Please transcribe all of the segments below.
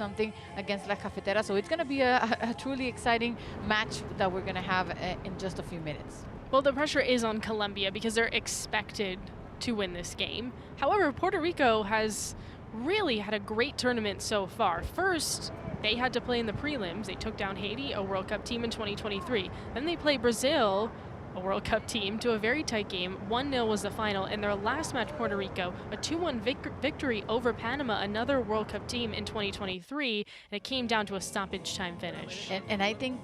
something against La Cafetera. So it's going to be a truly exciting match that we're going to have in just a few minutes. Well, the pressure is on Colombia because they're expected to win this game. However, Puerto Rico has really had a great tournament so far. First, they had to play in the prelims. They took down Haiti, a World Cup team in 2023. Then they played Brazil, a World Cup team, to a very tight game. 1-0 was the final. In their last match, Puerto Rico, a 2-1 victory over Panama, another World Cup team in 2023, and it came down to a stoppage time finish. And I think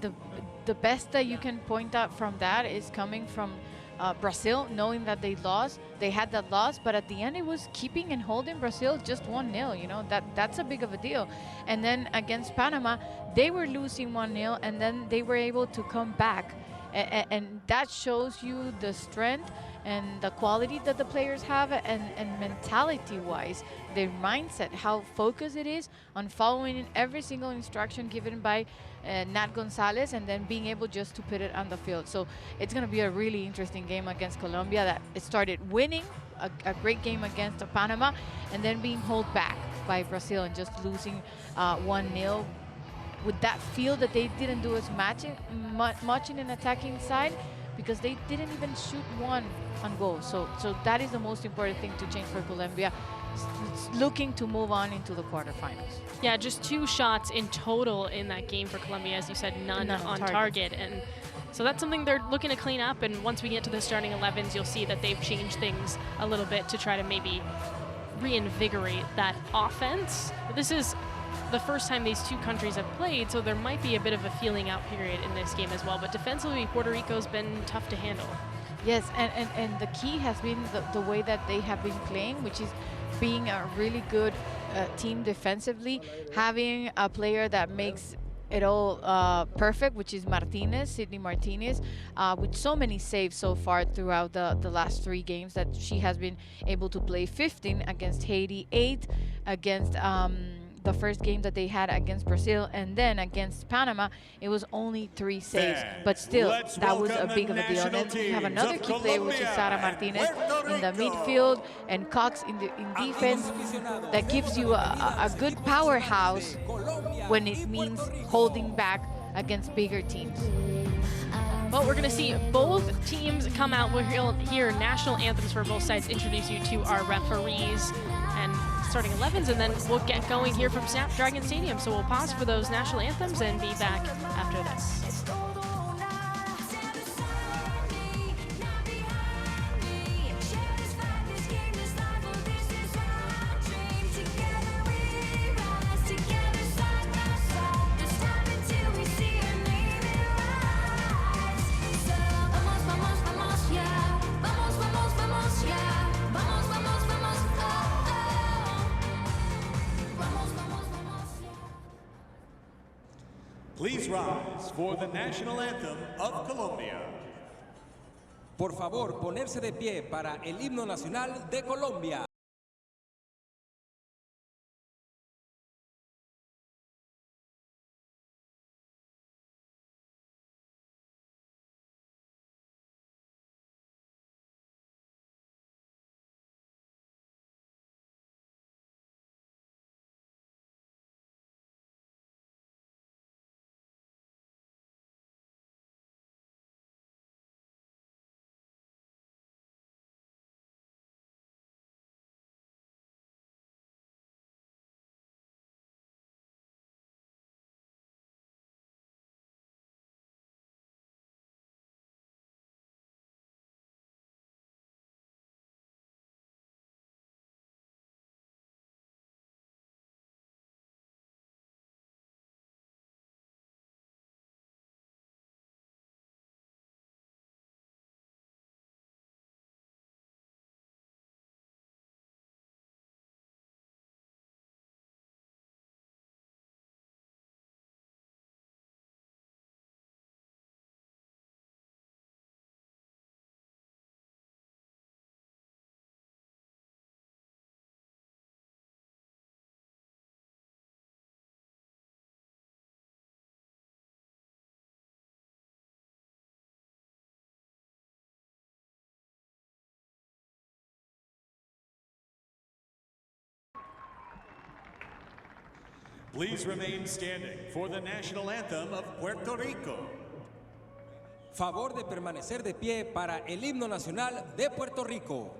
the best that you can point out from that is coming from Brazil, knowing that they had that loss, but at the end it was keeping and holding Brazil just 1-0. You know, that's a big of a deal. And then against Panama, they were losing 1-0, and then they were able to come back. And that shows you the strength and the quality that the players have, and mentality-wise, their mindset, how focused it is on following every single instruction given by Nat Gonzalez, and then being able just to put it on the field. So it's going to be a really interesting game against Colombia, that it started winning a great game against Panama, and then being held back by Brazil and just losing 1-0. With that feel that they didn't do as much in an attacking side, because they didn't even shoot one on goal. So that is the most important thing to change for Colombia, looking to move on into the quarterfinals. Yeah, just 2 shots in total in that game for Colombia, as you said, none on target. And so that's something they're looking to clean up. And once we get to the starting 11s, you'll see that they've changed things a little bit to try to maybe reinvigorate that offense. This is the first time these 2 countries have played, so there might be a bit of a feeling out period in this game as well. But defensively, Puerto Rico's been tough to handle. Yes, and the key has been the way that they have been playing, which is being a really good team defensively, having a player that makes it all perfect, which is Martinez, Sydney Martinez, with so many saves so far throughout the last 3 games that she has been able to play. 15 against Haiti, 8 against the first game that they had against Brazil, and then against Panama, it was only 3 saves. But still, that was a big of a deal. And then you have another key player, which is Sara Martinez in the midfield, and Cox in defense, that gives you a good powerhouse when it means holding back against bigger teams. Well, we're going to see both teams come out. We'll hear national anthems for both sides, introduce you to our referees and starting 11s, and then we'll get going here from Snapdragon Stadium. So we'll pause for those national anthems and be back after this. Please rise for the national anthem of Colombia. Por favor, ponerse de pie para el himno nacional de Colombia. Please remain standing for the national anthem of Puerto Rico. Favor de permanecer de pie para el himno nacional de Puerto Rico.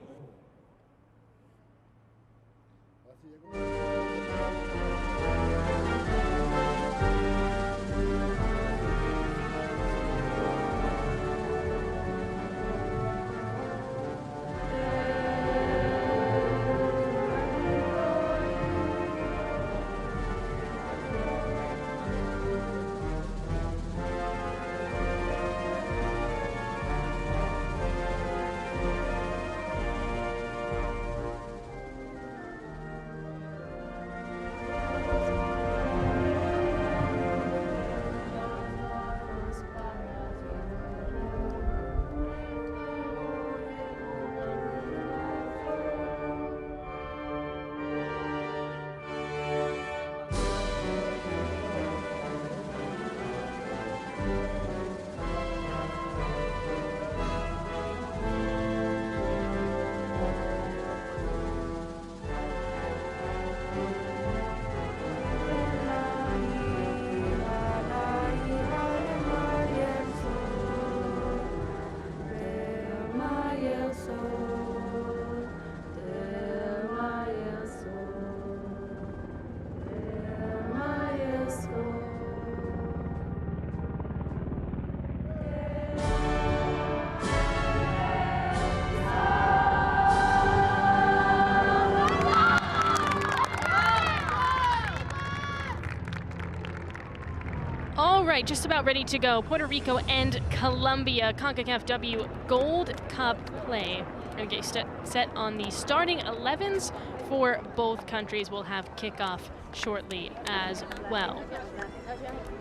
All right, just about ready to go. Puerto Rico and Colombia, Concacaf W Gold Cup play. We're going to get set on the starting 11s for both countries. We'll have kickoff shortly as well.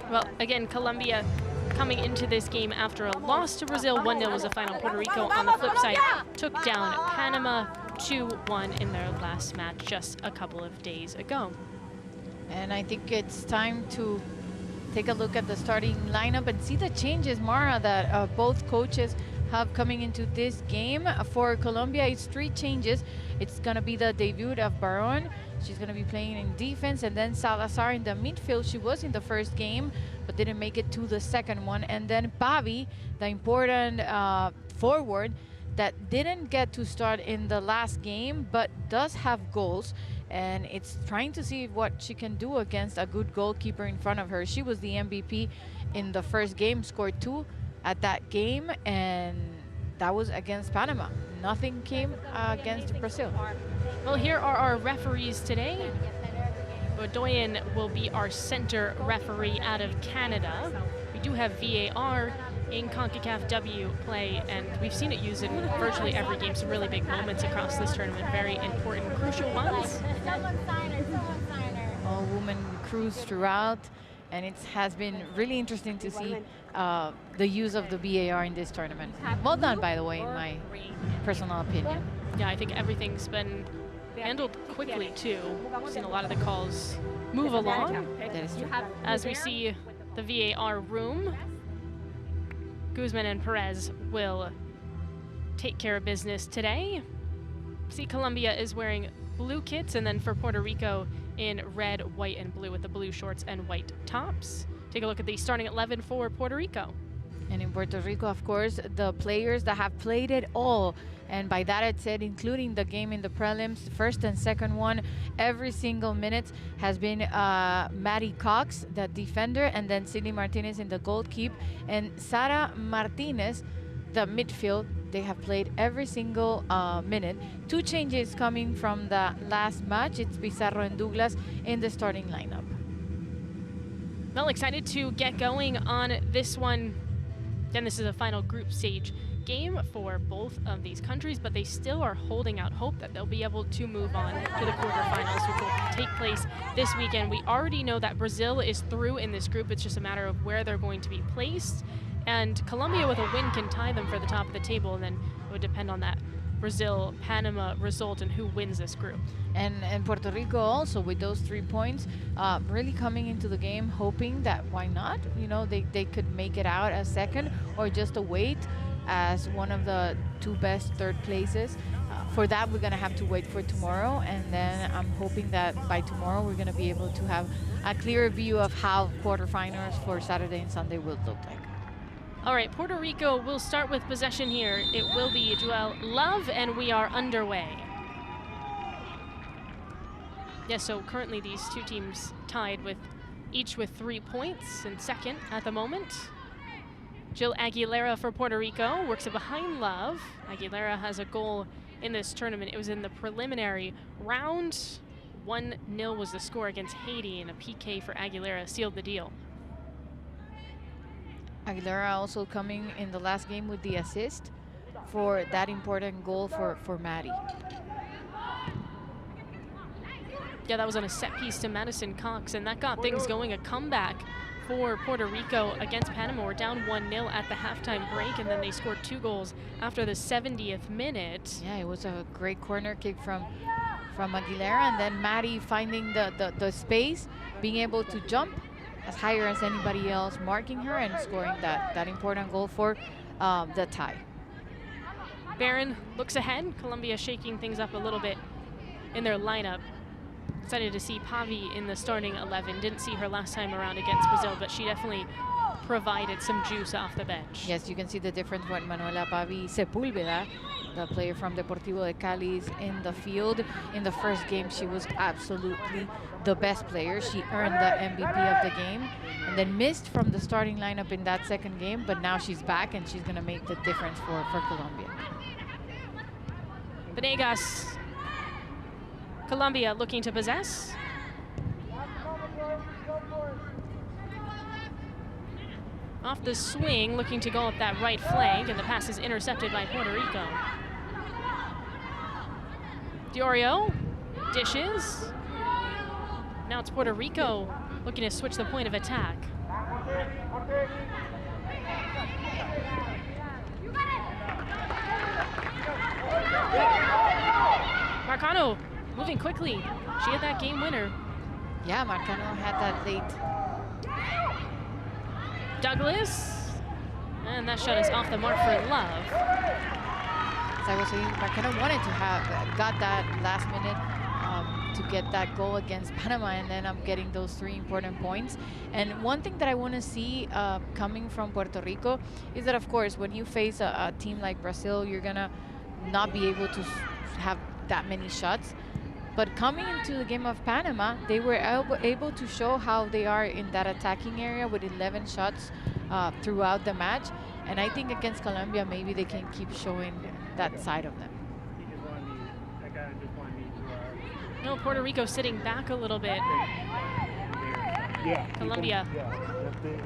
Well, again, Colombia coming into this game after a loss to Brazil. 1-0 was the final. Puerto Rico, on the flip side, took down Panama 2-1 in their last match just a couple of days ago. And I think it's time to take a look at the starting lineup and see the changes, Mara, that both coaches have coming into this game. For Colombia, it's 3 changes. It's going to be the debut of Baron. She's going to be playing in defense, and then Salazar in the midfield. She was in the first game, but didn't make it to the second one. And then Pavi, the important forward that didn't get to start in the last game, but does have goals. And it's trying to see what she can do against a good goalkeeper in front of her. She was the MVP in the first game, scored 2 at that game, and that was against Panama. Nothing came against Brazil. Well, here are our referees today. O'Doyen will be our center referee out of Canada. We do have VAR in Concacaf W play, and we've seen it used in virtually every game. Some really big moments across this tournament, very important, crucial ones. All women crews throughout, and it has been really interesting to see the use of the VAR in this tournament. Well done, by the way, in my personal opinion. Yeah, I think everything's been handled quickly too. We've seen a lot of the calls move along. That is true. As we see the VAR room, Guzman and Perez will take care of business today. See, Colombia is wearing blue kits, and then for Puerto Rico in red, white, and blue with the blue shorts and white tops. Take a look at the starting 11 for Puerto Rico. And in Puerto Rico, of course, the players that have played it all, and by that it said including the game in the prelims, first and second one, every single minute has been Maddie Cox, the defender, and then Cindy Martinez in the goalkeep, and Sara Martinez, the midfield. They have played every single minute. 2 changes coming from the last match. It's Pizarro and Douglas in the starting lineup. Well, excited to get going on this one. Again, this is a final group stage game for both of these countries, but they still are holding out hope that they'll be able to move on to the quarterfinals, which will take place this weekend. We already know that Brazil is through in this group. It's just a matter of where they're going to be placed. And Colombia with a win can tie them for the top of the table, and then it would depend on that Brazil-Panama result and who wins this group. And Puerto Rico also, with those 3 points, really coming into the game hoping that why not? You know, they could make it out as second or just a wait as one of the 2 best third places for that, we're going to have to wait for tomorrow. And then I'm hoping that by tomorrow, we're going to be able to have a clearer view of how quarterfinals for Saturday and Sunday will look like. All right, Puerto Rico will start with possession here. It will be Juelle Love, and we are underway. Yeah, so currently these two teams tied with each with 3 points in second at the moment. Jill Aguilera for Puerto Rico works it behind Love. Aguilera has a goal in this tournament. It was in the preliminary round. 1-0 was the score against Haiti, and a PK for Aguilera sealed the deal. Aguilera also coming in the last game with the assist for that important goal for Maddie. Yeah, that was on a set piece to Madison Cox, and that got things going. A comeback for Puerto Rico against Panama. We're down 1-0 at the halftime break, and then they scored 2 goals after the 70th minute. Yeah, it was a great corner kick from Aguilera, and then Maddie finding the space, being able to jump as higher as anybody else, marking her and scoring that important goal for the tie. Barron looks ahead. Colombia shaking things up a little bit in their lineup. Excited to see Pavi in the starting 11. Didn't see her last time around against Brazil, but she definitely provided some juice off the bench. Yes, you can see the difference when Manuela Pavi Sepúlveda, the player from Deportivo de Cali, is in the field. In the first game, she was absolutely the best player. She earned the MVP of the game and then missed from the starting lineup in that second game, but now she's back and she's going to make the difference for Colombia. Venegas, Colombia looking to possess. Off the swing, looking to go up that right flank, and the pass is intercepted by Puerto Rico. Diorio dishes. Now it's Puerto Rico looking to switch the point of attack. Marcano moving quickly. She had that game winner. Yeah, Marcano had that late. Douglas, and that shot is off the mark for Love. As I was saying, Marcano wanted to have got that last minute to get that goal against Panama, and then I'm getting those 3 important points. And one thing that I want to see coming from Puerto Rico is that, of course, when you face a team like Brazil, you're gonna not be able to have that many shots. But coming into the game of Panama, they were able to show how they are in that attacking area with 11 shots throughout the match. And I think against Colombia, maybe they can keep showing that side of them. No, Puerto Rico sitting back a little bit. Yeah. Colombia.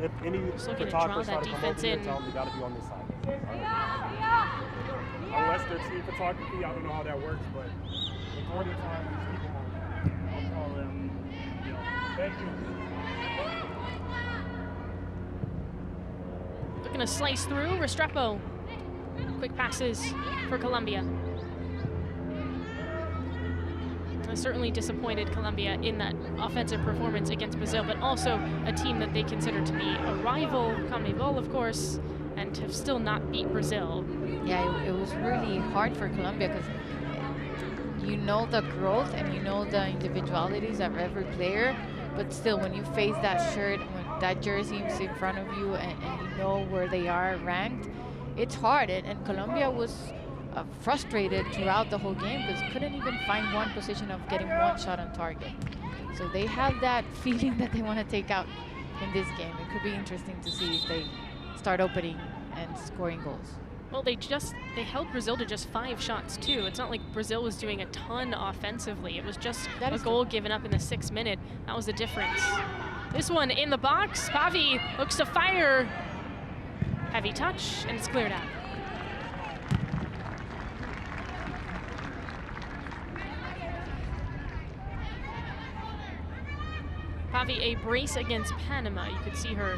If any just looking to draw that defense in. Tell them they gotta be on this side. Unless they're team photography, I don't know how that works, but majority of the time, these people I'll call them, you know, thank you. Looking to slice through. Restrepo. Quick passes for Colombia. Certainly disappointed Colombia in that offensive performance against Brazil, but also a team that they consider to be a rival, CONMEBOL of course, and have still not beat Brazil. Yeah, it was really hard for Colombia because you know the growth and you know the individualities of every player, but still when you face that shirt, when that jersey is in front of you and you know where they are ranked, it's hard. And Colombia was frustrated throughout the whole game because couldn't even find one position of getting one shot on target. So they have that feeling that they want to take out in this game. It could be interesting to see if they start opening and scoring goals. Well, they held Brazil to just 5 shots too. It's not like Brazil was doing a ton offensively. It was just a goal given up in the 6th minute. That was the difference. This one in the box. Pavi looks to fire. Heavy touch, and it's cleared out. Pavi a brace against Panama. You could see her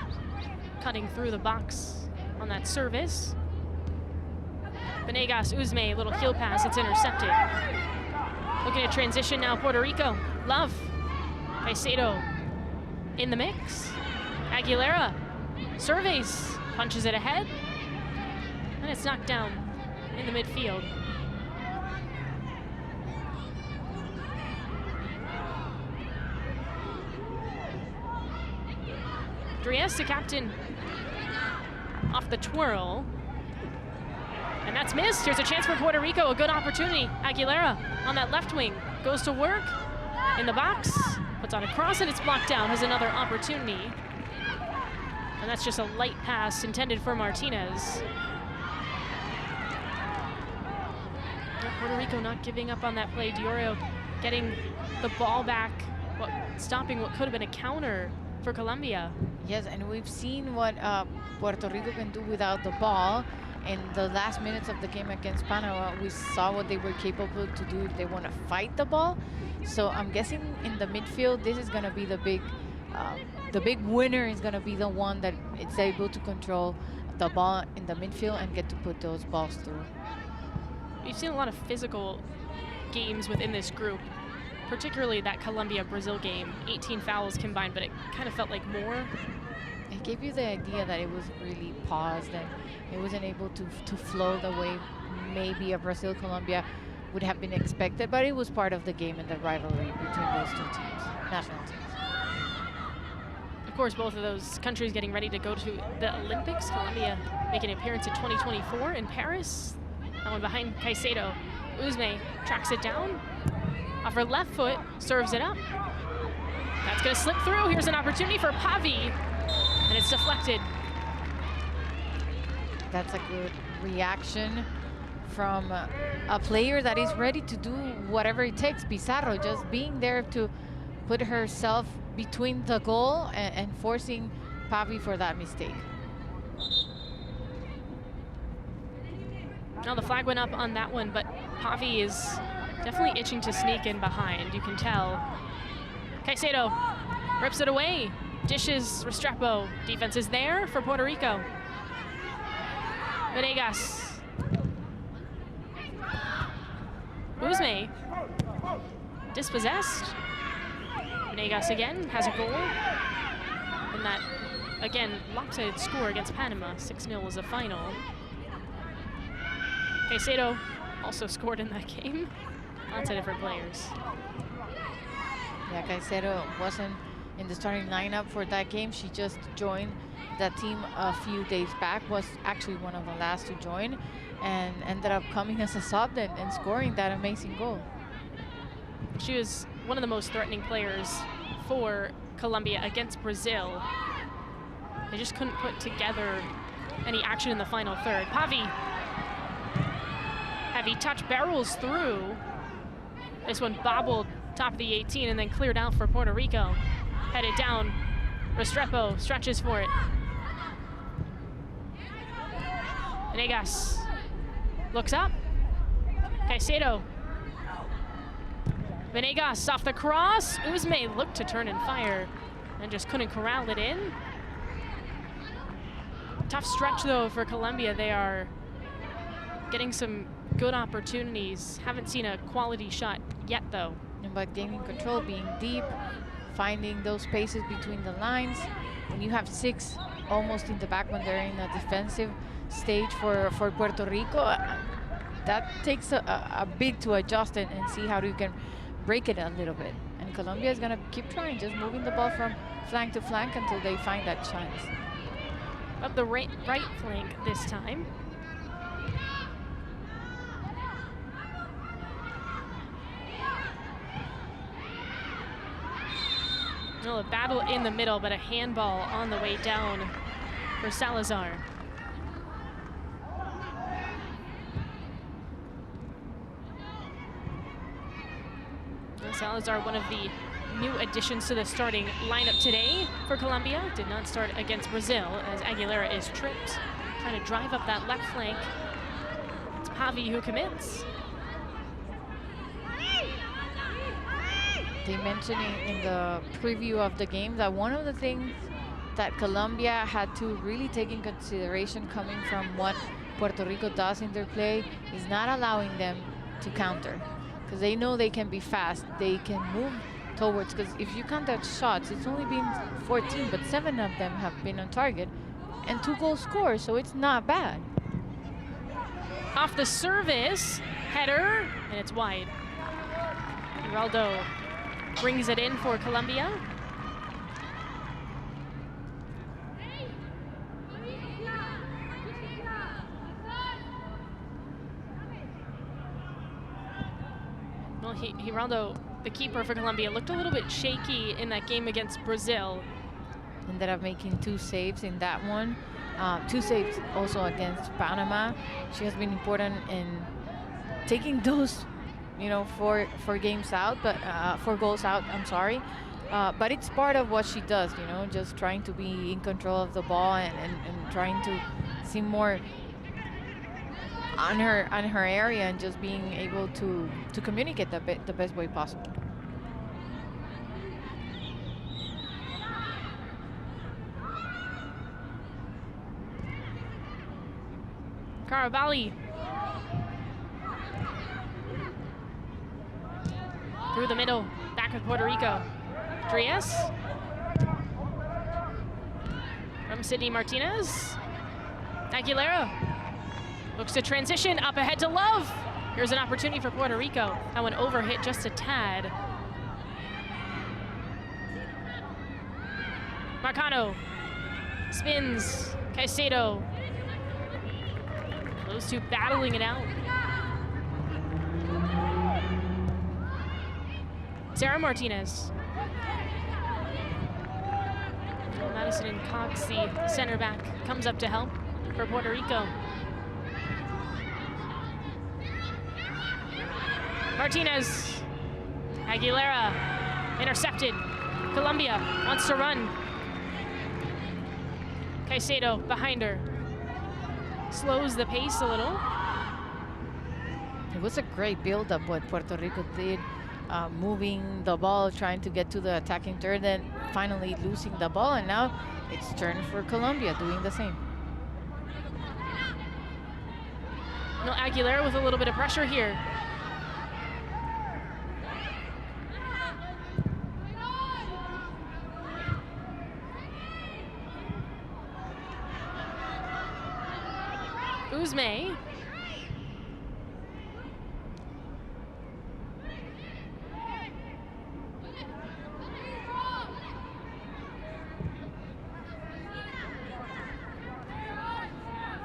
cutting through the box on that service. Venegas, Usme, little heel pass, it's intercepted. Looking at transition now, Puerto Rico. Love, Caicedo in the mix. Aguilera surveys, punches it ahead, and it's knocked down in the midfield. Trieste, captain, off the twirl. And that's missed. Here's a chance for Puerto Rico, a good opportunity. Aguilera on that left wing, goes to work in the box, puts on a cross and it's blocked down, has another opportunity. And that's just a light pass intended for Martinez. Puerto Rico not giving up on that play. Diorio getting the ball back, stopping what could have been a counter for Colombia. Yes, and we've seen what Puerto Rico can do without the ball. In the last minutes of the game against Panama, we saw what they were capable to do if they want to fight the ball. So I'm guessing in the midfield, this is going to be the big winner is going to be the one that is able to control the ball in the midfield and get to put those balls through. We've seen a lot of physical games within this group, particularly that Colombia-Brazil game. 18 fouls combined, but it kind of felt like more. It gave you the idea that it was really paused and it wasn't able to flow the way maybe a Brazil-Colombia would have been expected, but it was part of the game and the rivalry between those two teams, national teams. Of course, both of those countries getting ready to go to the Olympics. Colombia making an appearance in 2024 in Paris. That one behind Caicedo. Usme tracks it down. Off her left foot, serves it up. That's gonna slip through. Here's an opportunity for Pavi, and it's deflected. That's a good reaction from a player that is ready to do whatever it takes. Pizarro just being there to put herself between the goal and forcing Pavi for that mistake. Now the flag went up on that one, but Pavi is definitely itching to sneak in behind, you can tell. Caicedo rips it away, dishes Restrepo. Defense is there for Puerto Rico. Venegas. Usme dispossessed. Venegas again has a goal. And that, again, lopsided score against Panama. 6-0 was the final. Caicedo also scored in that game. Lots of different players. Yeah, Caicedo wasn't in the starting lineup for that game. She just joined that team a few days back, was actually one of the last to join, and ended up coming as a sub and scoring that amazing goal. She was one of the most threatening players for Colombia against Brazil. They just couldn't put together any action in the final third. Pavi. Heavy touch, barrels through. This one bobbled top of the 18 and then cleared out for Puerto Rico. Headed down. Restrepo stretches for it. Venegas looks up. Caicedo. Venegas off the cross. Usme looked to turn and fire and just couldn't corral it in. Tough stretch though for Colombia. They are getting some good opportunities. Haven't seen a quality shot yet though. But gaining control, being deep, finding those spaces between the lines. When you have 6 almost in the back when they're in a defensive stage for Puerto Rico, that takes a bit to adjust and see how you can break it a little bit. And Colombia is going to keep trying, just moving the ball from flank to flank until they find that chance. Up the right flank this time. Well, a battle in the middle, but a handball on the way down for Salazar. Well, Salazar, one of the new additions to the starting lineup today for Colombia. Did not start against Brazil as Aguilera is tripped. Trying to drive up that left flank. It's Pavi who commits. They mentioned in the preview of the game that one of the things that Colombia had to really take in consideration coming from what Puerto Rico does in their play is not allowing them to counter. Because they know they can be fast, they can move towards, because if you count out shots, it's only been 14, but 7 of them have been on target and 2 goals scored, so it's not bad. Off the service, header, and it's wide. Giraldo brings it in for Colombia. Well, Giraldo, the keeper for Colombia, looked a little bit shaky in that game against Brazil. Ended up making 2 saves in that one. 2 saves also against Panama. She has been important in taking those, you know, 4 games out, but 4 goals out, I'm sorry. But it's part of what she does, you know, just trying to be in control of the ball and trying to seem more on her area and just being able to communicate the best way possible. Carabali through the middle, back with Puerto Rico. Dries from Sydney Martinez. Aguilera looks to transition up ahead to Love. Here's an opportunity for Puerto Rico. That one overhit just a tad. Marcano spins. Caicedo. Those two battling it out. Sarah Martinez. Madison and Cox, the center back, comes up to help for Puerto Rico. Martinez. Aguilera intercepted. Colombia wants to run. Caicedo behind her. Slows the pace a little. It was a great build-up what Puerto Rico did, moving the ball, trying to get to the attacking third, then finally losing the ball, and now it's turn for Colombia doing the same. No, Aguilera with a little bit of pressure here. Usme.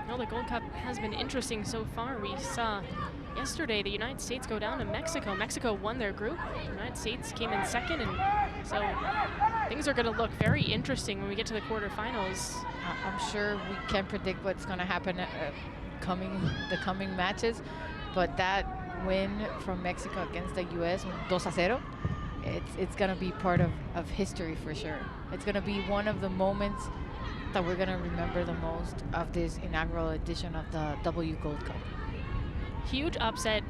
Well, the Gold Cup has been interesting so far. We saw yesterday the United States go down to Mexico. Mexico won their group. The United States came in second, and so things are going to look very interesting when we get to the quarterfinals. I'm sure we can't predict what's going to happen the coming matches, but that win from Mexico against the U.S. 2-0, it's going to be part of history for sure. It's going to be one of the moments that we're going to remember the most of this inaugural edition of the W Gold Cup. Huge upset.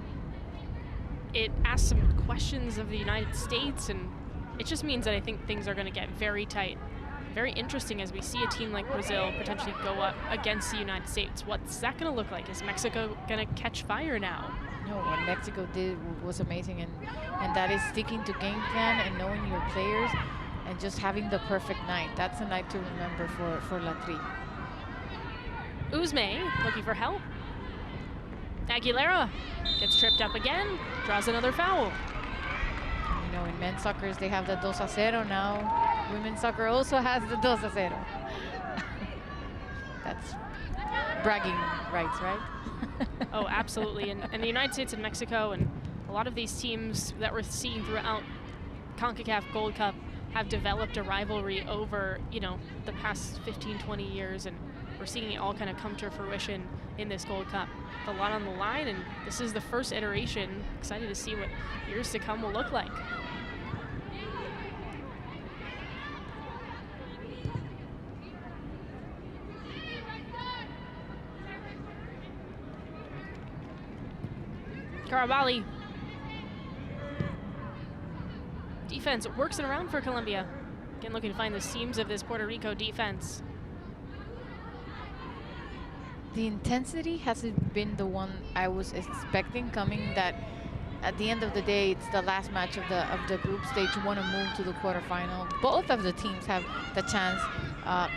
It asks some questions of the United States, and it just means that I think things are going to get very tight. Very interesting as we see a team like Brazil potentially go up against the United States. What's that going to look like? Is Mexico going to catch fire now? No, what Mexico did was amazing, and that is sticking to game plan and knowing your players and just having the perfect night. That's a night to remember for La Tri. Usme looking for help. Aguilera gets tripped up again, draws another foul. You know, in men's soccer, they have the 2-0 now. Women's soccer also has the 2-0. That's bragging rights, right? Oh, absolutely. And the United States and Mexico and a lot of these teams that we're seeing throughout Concacaf Gold Cup have developed a rivalry over, you know, the past 15, 20 years, and we're seeing it all kind of come to fruition in this Gold Cup. A lot on the line, and this is the first iteration. Excited to see what years to come will look like. Carabali. Defense works it around for Colombia. Again, looking to find the seams of this Puerto Rico defense. The intensity hasn't been the one I was expecting, coming that at the end of the day, it's the last match of the group stage. You want to move to the quarterfinal. Both of the teams have the chance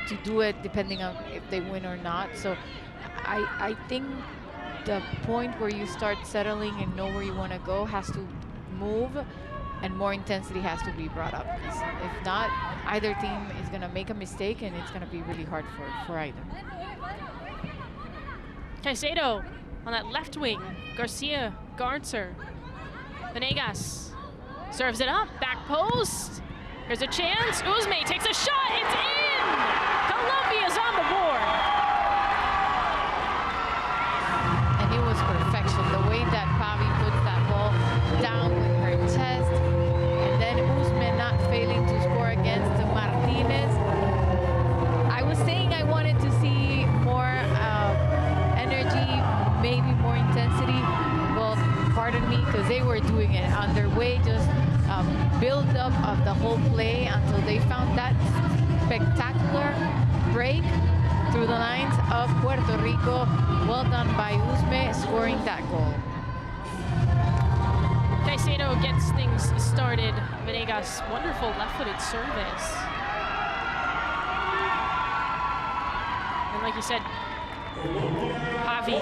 to do it, depending on if they win or not. So I think the point where you start settling and know where you want to go has to move, and more intensity has to be brought up. If not, either team is going to make a mistake, and it's going to be really hard for either. Caicedo on that left wing. Garcia guards her. Venegas serves it up, back post. Here's a chance. Usme takes a shot. It's in. Colombia's on the board. And it was perfection. The way that Pavi puts that ball down with her chest, and then Usme not failing to score against Martinez. I was saying I wanted to see more energy, maybe more intensity. Well, pardon me, because they were doing it on their way, just build up of the whole play until they found that spectacular break through the lines of Puerto Rico. Well done by Usme scoring that goal. Caicedo gets things started. Venegas, wonderful left-footed service. And like you said, Pavi,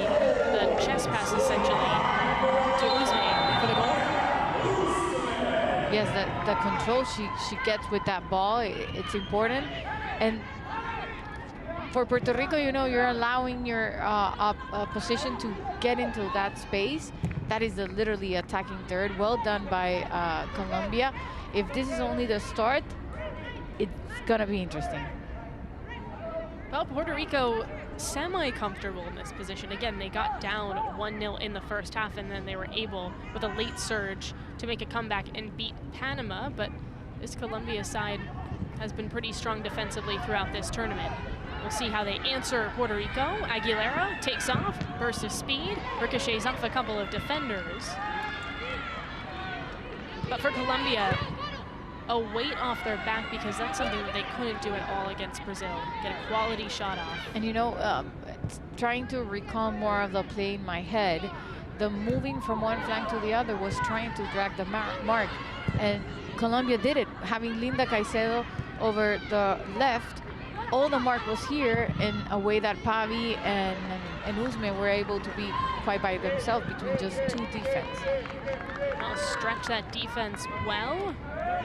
the chest pass essentially to Usme for the goal. Yes, the control she gets with that ball, it's important. And for Puerto Rico, you know, you're allowing your opposition to get into that space. That is the literally attacking third. Well done by Colombia. If this is only the start, it's gonna be interesting. Well, Puerto Rico semi-comfortable in this position. Again, they got down 1-0 in the first half, and then they were able, with a late surge, to make a comeback and beat Panama. But this Colombia side has been pretty strong defensively throughout this tournament. We'll see how they answer Puerto Rico. Aguilera takes off, burst of speed, ricochets off a couple of defenders. But for Colombia, a weight off their back, because that's something that they couldn't do at all against Brazil. Get a quality shot off. And you know, trying to recall more of the play in my head, the moving from one flank to the other was trying to drag the mark. And Colombia did it, having Linda Caicedo over the left. All the mark was here in a way that Pavi and Usme were able to be quite by themselves between just two defense. I'll stretch that defense well.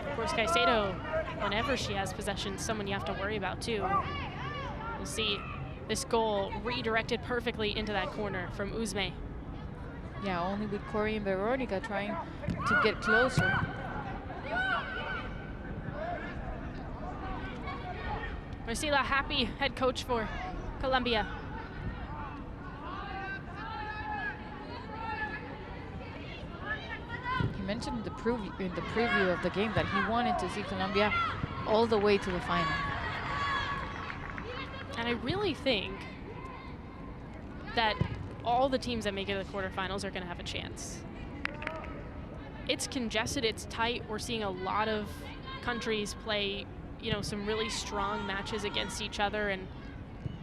Of course, Caicedo, whenever she has possession, someone you have to worry about too. We'll see this goal redirected perfectly into that corner from Usme. Yeah, only with Corey and Veronica trying to get closer. Marcela, happy head coach for Colombia. He mentioned in the preview of the game that he wanted to see Colombia all the way to the final. And I really think that all the teams that make it to the quarterfinals are going to have a chance. It's congested, it's tight. We're seeing a lot of countries play, you know, some really strong matches against each other. And,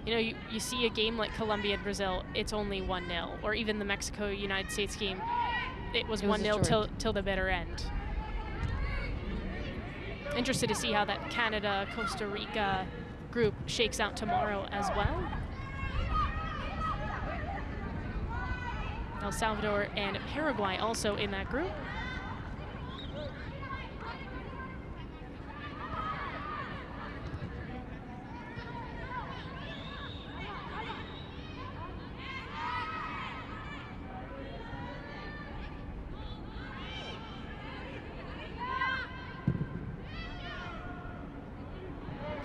you know, you see a game like Colombia and Brazil, it's only 1-0. Or even the Mexico-United States game, it was 1-0 till the bitter end. Interested to see how that Canada-Costa Rica group shakes out tomorrow as well. El Salvador and Paraguay also in that group.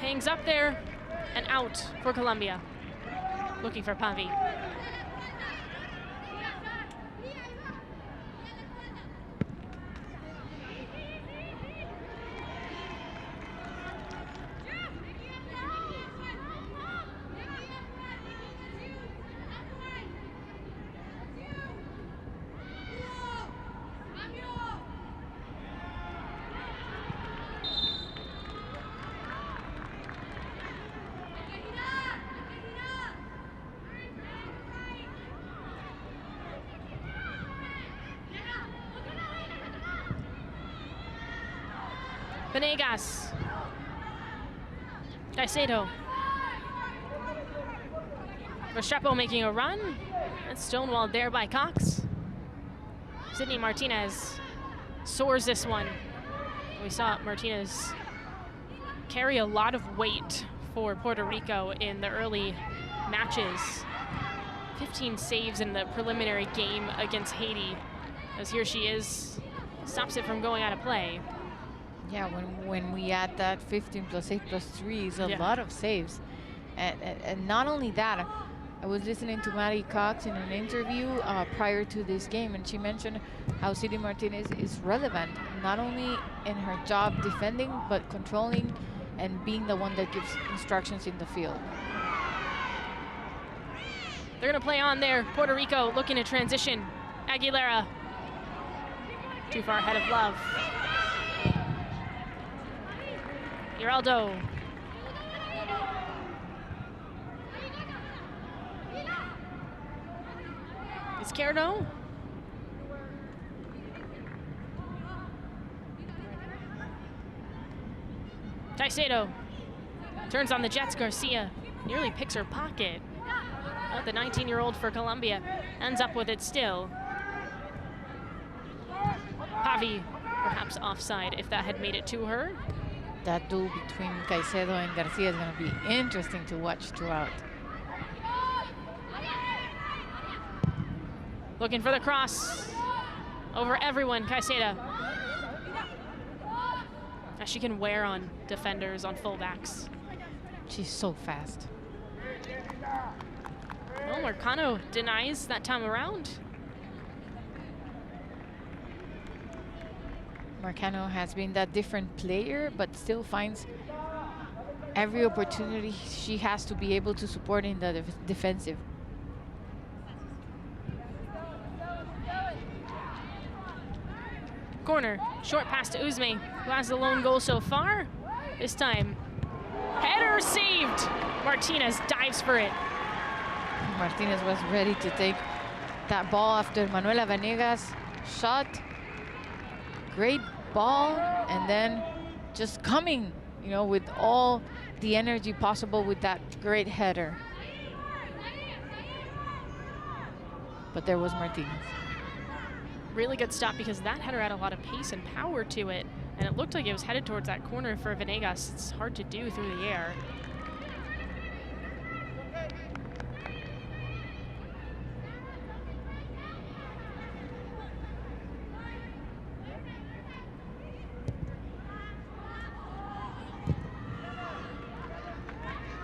Hangs up there and out for Colombia. Looking for Pavi. Venegas. Caicedo. Restrepo making a run. And stonewalled there by Cox. Sydney Martinez soars this one. We saw Martinez carry a lot of weight for Puerto Rico in the early matches. 15 saves in the preliminary game against Haiti. As here she is stops it from going out of play. Yeah, when we add that 15 plus 8 plus 3 is a lot of saves. And not only that, I was listening to Maddie Cox in an interview prior to this game, and she mentioned how Cindy Martinez is relevant, not only in her job defending, but controlling and being the one that gives instructions in the field. They're gonna play on there. Puerto Rico looking to transition. Aguilera, too far ahead of Love. Giraldo. Izquierdo. Caicedo turns on the Jets. Garcia nearly picks her pocket. The 19-year-old for Colombia ends up with it still. Pavi, perhaps offside if that had made it to her. That duel between Caicedo and Garcia is going to be interesting to watch throughout. Looking for the cross over everyone, Caicedo. As she can wear on defenders, on fullbacks. She's so fast. Well, Marcano denies that time around. Marcano has been that different player, but still finds every opportunity she has to be able to support in the defensive. Corner, short pass to Usme, who has the lone goal so far. This time, header saved. Martinez dives for it. Martinez was ready to take that ball after Manuela Venegas shot. Great ball, and then just coming, you know, with all the energy possible with that great header. But there was Martinez. Really good stop, because that header had a lot of pace and power to it, and it looked like it was headed towards that corner for Venegas. It's hard to do through the air.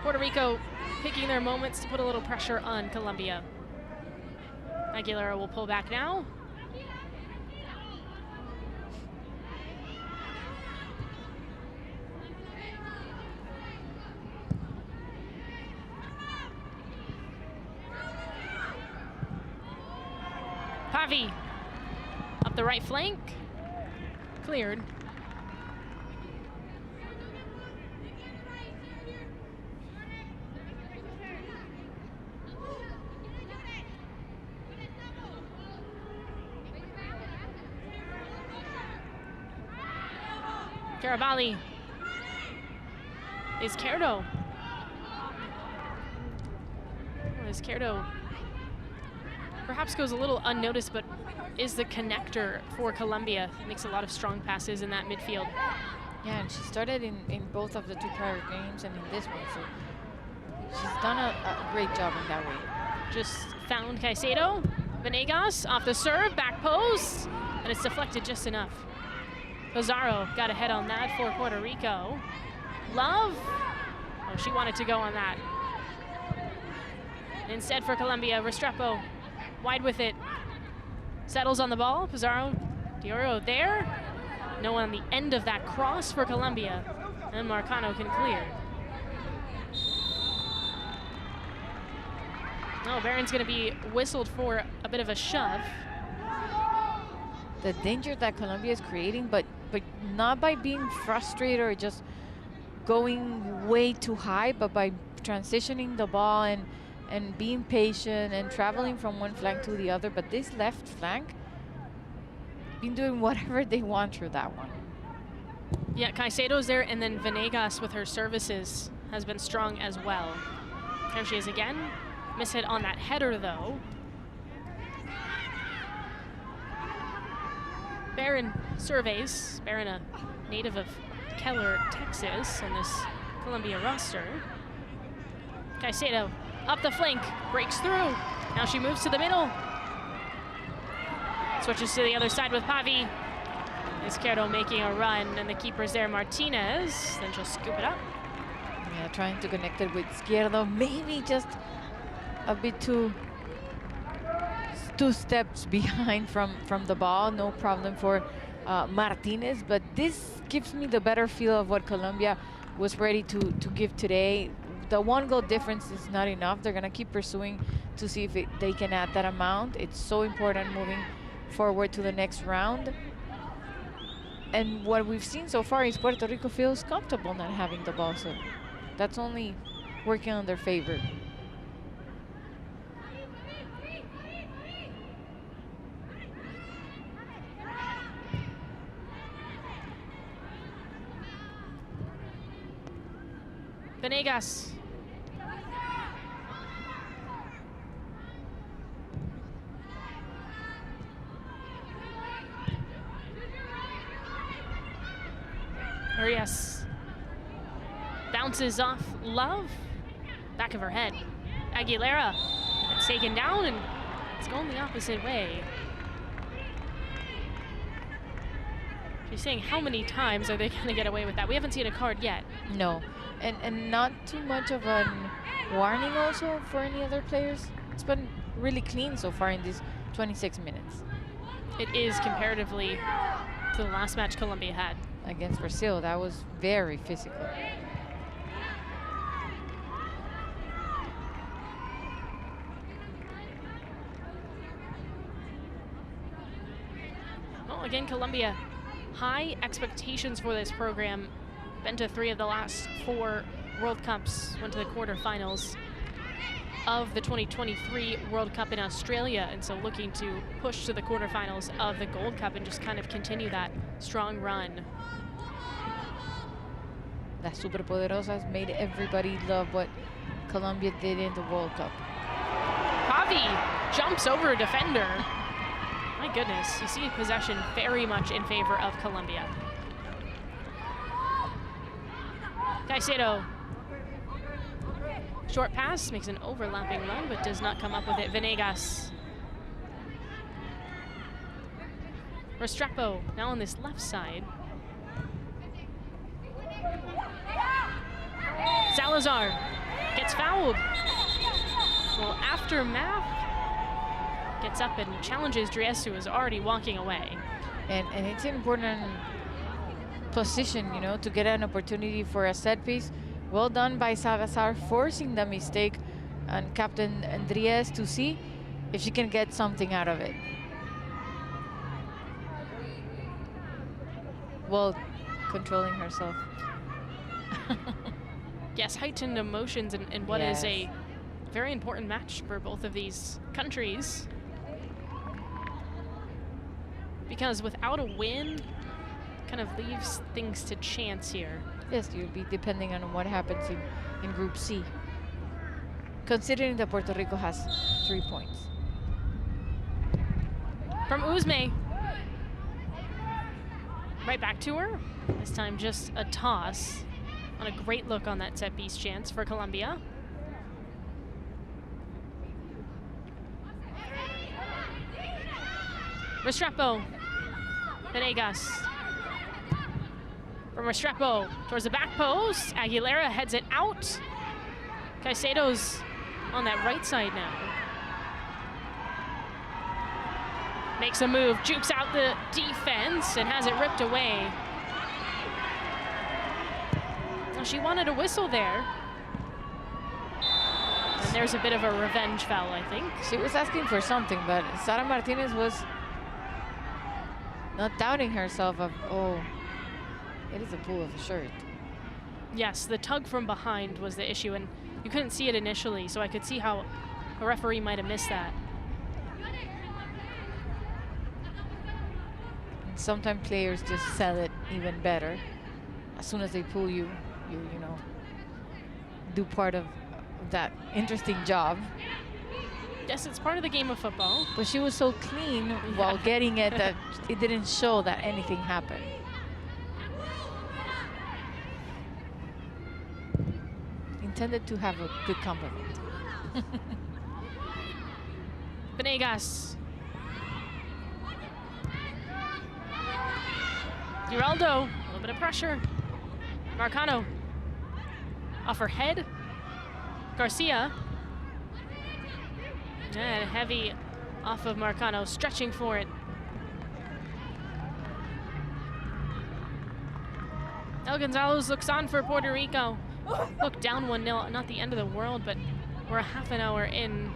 Puerto Rico picking their moments to put a little pressure on Colombia. Aguilera will pull back now. Pavi up the right flank, cleared. Caravalli. Izquierdo. Izquierdo perhaps goes a little unnoticed, but is the connector for Colombia. Makes a lot of strong passes in that midfield. Yeah, and she started in both of the two prior games and in this one, so she's done a great job in that way. Just found Caicedo. Venegas off the serve, back post, and it's deflected just enough. Pizarro got ahead on that for Puerto Rico. Love, oh, she wanted to go on that. Instead for Colombia, Restrepo wide with it. Settles on the ball, Pizarro, Dioro there. No one on the end of that cross for Colombia, and Marcano can clear. Oh, Barron's gonna be whistled for a bit of a shove. The danger that Colombia is creating, but not by being frustrated or just going way too high, but by transitioning the ball and being patient and traveling from one flank to the other. But this left flank, been doing whatever they want through that one. Yeah, Caicedo's there, and then Venegas with her services has been strong as well. There she is again. Mishit on that header though. Barron surveys. Barron, a native of Keller, Texas, on this Colombia roster. Caicedo up the flank, breaks through. Now she moves to the middle. Switches to the other side with Pavi. Izquierdo making a run, and the keeper's there, Martinez. Then she'll scoop it up. Yeah, trying to connect it with Izquierdo. Maybe just a bit two steps behind from the ball. No problem for Martinez, but this gives me the better feel of what Colombia was ready to give today. The 1 goal difference is not enough. They're gonna keep pursuing to see if they can add that amount. It's so important moving forward to the next round. And what we've seen so far is Puerto Rico feels comfortable not having the ball, so that's only working on their favor. Venegas. Arias bounces off Love, back of her head. Aguilera, it's taken down and it's going the opposite way. She's saying how many times are they gonna get away with that? We haven't seen a card yet. No, and not too much of a warning also for any other players. It's been really clean so far in these 26 minutes. It is comparatively to the last match Colombia had. Against Brazil, that was very physical. Well, again, Colombia, high expectations for this program. Been to 3 of the last 4 World Cups, went to the quarterfinals of the 2023 World Cup in Australia, and so looking to push to the quarterfinals of the Gold Cup and just kind of continue that strong run. Las Superpoderosas made everybody love what Colombia did in the World Cup. Pavi jumps over a defender. My goodness, you see possession very much in favor of Colombia. Caicedo. Short pass, makes an overlapping run, but does not come up with it. Venegas. Restrepo now on this left side. Salazar gets fouled. Well, aftermath gets up and challenges Juelle, who is already walking away. And it's an important position, you know, to get an opportunity for a set piece. Well done by Salazar, forcing the mistake on Captain Andries to see if she can get something out of it. Well, controlling herself. Yes, heightened emotions in what is a very important match for both of these countries. Because without a win, kind of leaves things to chance here. Yes, you'll be depending on what happens in Group C. Considering that Puerto Rico has 3 points. From Usme. Right back to her. This time just a toss. On a great look on that set piece chance for Colombia. Restrepo. Venegas. From Restrepo towards the back post. Aguilera heads it out. Caicedo's on that right side now. Makes a move, jukes out the defense and has it ripped away. Well, she wanted a whistle there. And there's a bit of a revenge foul, I think. She was asking for something, but Sara Martinez was not doubting herself of, oh, it is a pull of the shirt. Yes, the tug from behind was the issue, and you couldn't see it initially, so I could see how a referee might have missed that. And sometimes players just sell it even better. As soon as they pull you, you know, do part of that interesting job. Yes, it's part of the game of football. But she was so clean while getting it that it didn't show that anything happened. Intended to have a good compliment. Venegas. Giraldo, a little bit of pressure. Marcano, off her head. Garcia. And heavy off of Marcano, stretching for it. El Gonzalez looks on for Puerto Rico. Look, down 1-0, not the end of the world, but we're a half an hour in,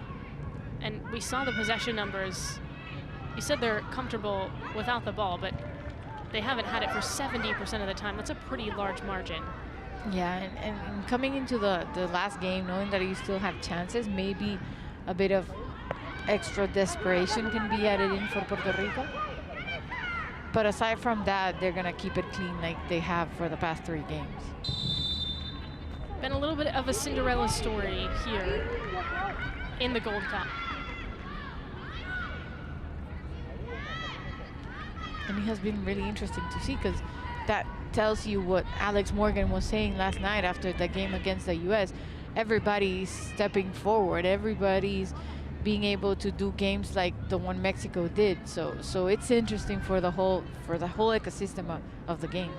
and we saw the possession numbers. You said they're comfortable without the ball, but they haven't had it for 70% of the time. That's a pretty large margin. Yeah, and coming into the last game, knowing that you still have chances, maybe a bit of extra desperation can be added in for Puerto Rico. But aside from that, they're going to keep it clean like they have for the past 3 games. Been a little bit of a Cinderella story here in the Gold Cup. And it has been really interesting to see, because that tells you what Alex Morgan was saying last night after the game against the U.S. Everybody's stepping forward. Everybody's being able to do games like the one Mexico did. So it's interesting for the whole ecosystem of the game.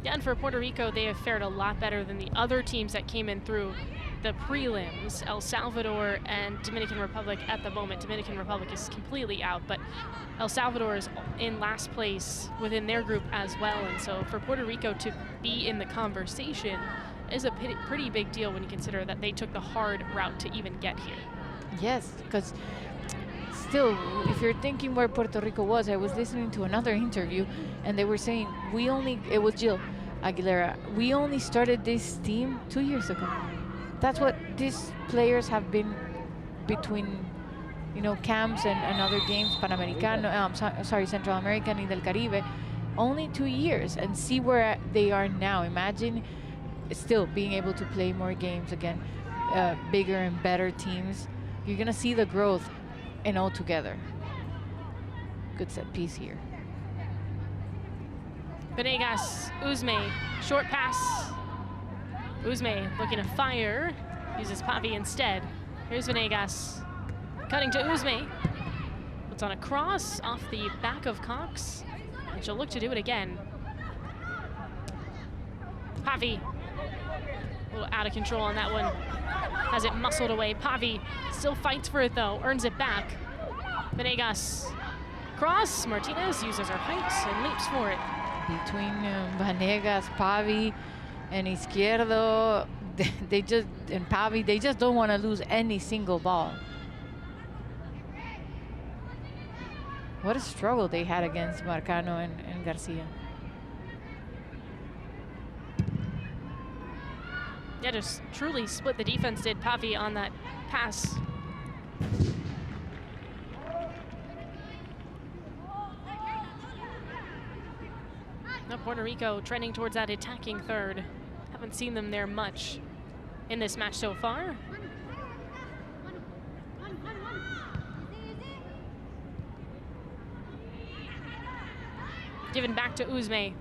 Yeah, and for Puerto Rico, they have fared a lot better than the other teams that came in through the prelims. El Salvador and Dominican Republic at the moment. Dominican Republic is completely out, but El Salvador is in last place within their group as well. And so for Puerto Rico to be in the conversation is a pretty big deal when you consider that they took the hard route to even get here. Yes, because still, if you're thinking where Puerto Rico was, I was listening to another interview, and they were saying, it was Jill Aguilera, we only started this team 2 years ago. That's what these players have been between, camps and other games, Panamericano, Central American and del Caribe, only 2 years, and see where they are now. Imagine still being able to play more games again, bigger and better teams. You're gonna see the growth in all together. Good set piece here. Venegas, Usme, short pass. Usme looking to fire, uses Pavi instead. Here's Venegas, cutting to Usme. Puts on a cross off the back of Cox, and she'll look to do it again. Pavi, a little out of control on that one. Has it muscled away. Pavi still fights for it though, earns it back. Venegas, cross. Martinez uses her height and leaps for it. Between Venegas, Pavi, and Izquierdo, Pavi, they just don't want to lose any single ball. What a struggle they had against Marcano and Garcia. Yeah, just truly split the defense, did Pavi on that pass. Now Puerto Rico trending towards that attacking third. Haven't seen them there much in this match so far. Given back to Usme.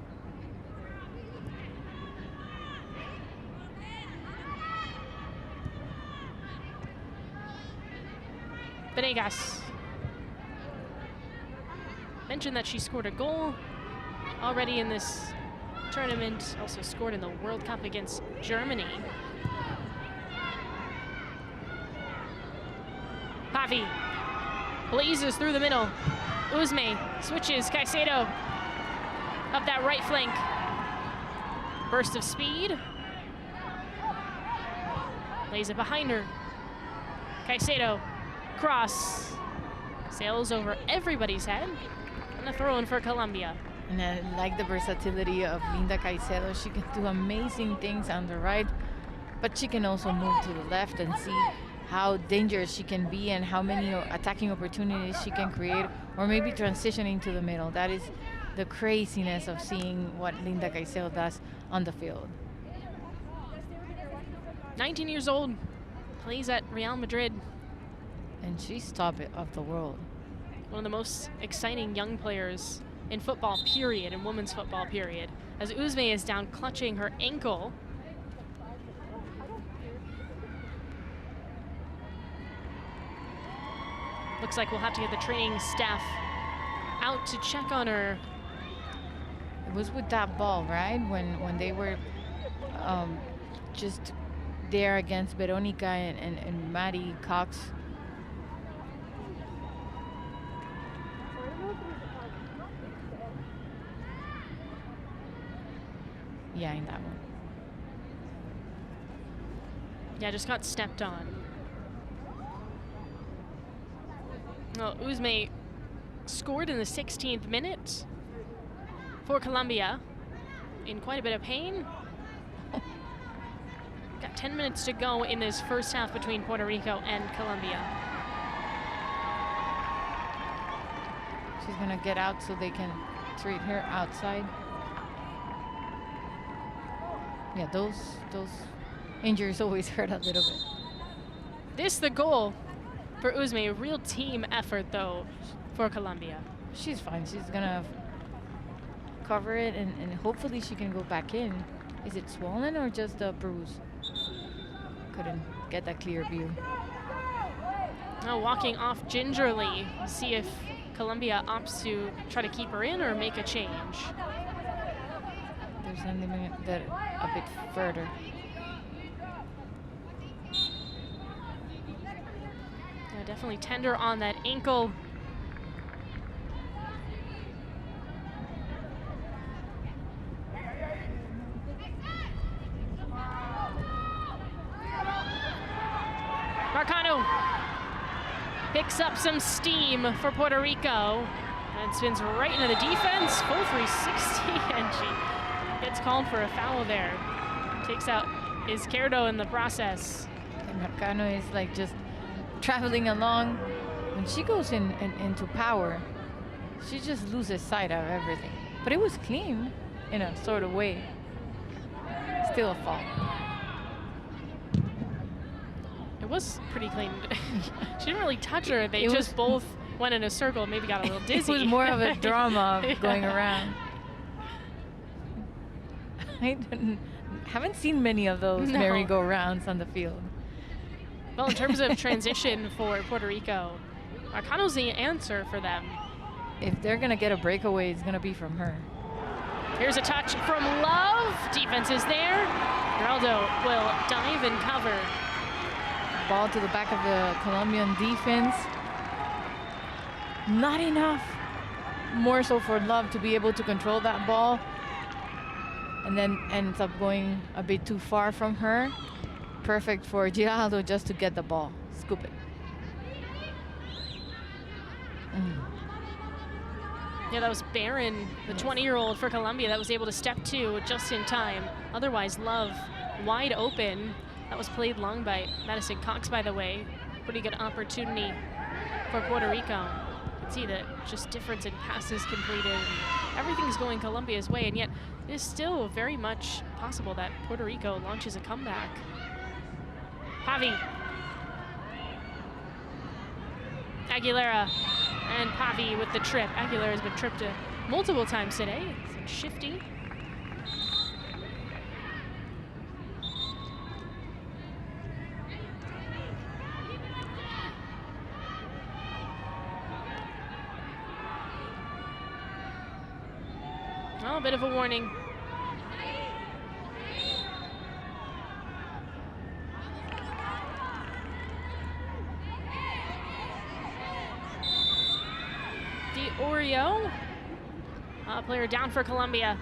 Venegas. Mentioned that she scored a goal already in this tournament, also scored in the World Cup against Germany. Pavi blazes through the middle. Usme switches, Caicedo up that right flank. Burst of speed. Lays it behind her. Caicedo, cross. Sails over everybody's head. And a throw in for Colombia. And I like the versatility of Linda Caicedo. She can do amazing things on the right, but she can also move to the left and see how dangerous she can be and how many attacking opportunities she can create, or maybe transitioning to the middle. That is the craziness of seeing what Linda Caicedo does on the field. 19 years old, plays at Real Madrid. And she's top of the world. One of the most exciting young players in football, period, in women's football, period. As Usme is down, clutching her ankle. Looks like we'll have to get the training staff out to check on her It was with that ball, right? When they were just there against Veronica and Maddie Cox. Yeah, in that one. Yeah, just got stepped on. Well, Usme scored in the 16th minute for Colombia in quite a bit of pain. Got 10 minutes to go in this first half between Puerto Rico and Colombia. She's gonna get out so they can treat her outside. Yeah, those injuries always hurt a little bit. This the goal for Usme, a real team effort though for Colombia. She's fine. She's gonna cover it and hopefully she can go back in. Is it swollen or just a bruise? Couldn't get that clear view. Now walking off gingerly, see if Colombia opts to try to keep her in or make a change. They're sending that a bit further. Yeah, definitely tender on that ankle. Marcano picks up some steam for Puerto Rico and spins right into the defense. Full 360, and she gets called for a foul there. Takes out Izquierdo in the process. And Marcano is like just traveling along. When she goes into power, she just loses sight of everything. But it was clean in a sort of way. Still a foul. It was pretty clean. She didn't really touch her. They just both went in a circle, maybe got a little dizzy. It was more of a drama of going around. I haven't seen many of those merry-go-rounds on the field. Well, in terms of transition for Puerto Rico, Marcano's the answer for them. If they're going to get a breakaway, it's going to be from her. Here's a touch from Love. Defense is there. Giraldo will dive and cover. Ball to the back of the Colombian defense. Not enough. More so for Love to be able to control that ball. And then ends up going a bit too far from her. Perfect for Giraldo just to get the ball. Scoop it. Yeah, that was Barron, the 20-year-old for Colombia, that was able to step to just in time. Otherwise, Love wide open. That was played long by Madison Cox, by the way. Pretty good opportunity for Puerto Rico. You can see the just difference in passes completed. Everything's going Colombia's way, and yet it is still very much possible that Puerto Rico launches a comeback. Pavi. Aguilera and Pavi with the trip. Aguilera has been tripped multiple times today. It's shifty. Well, a bit of a warning. Oreo, player down for Colombia.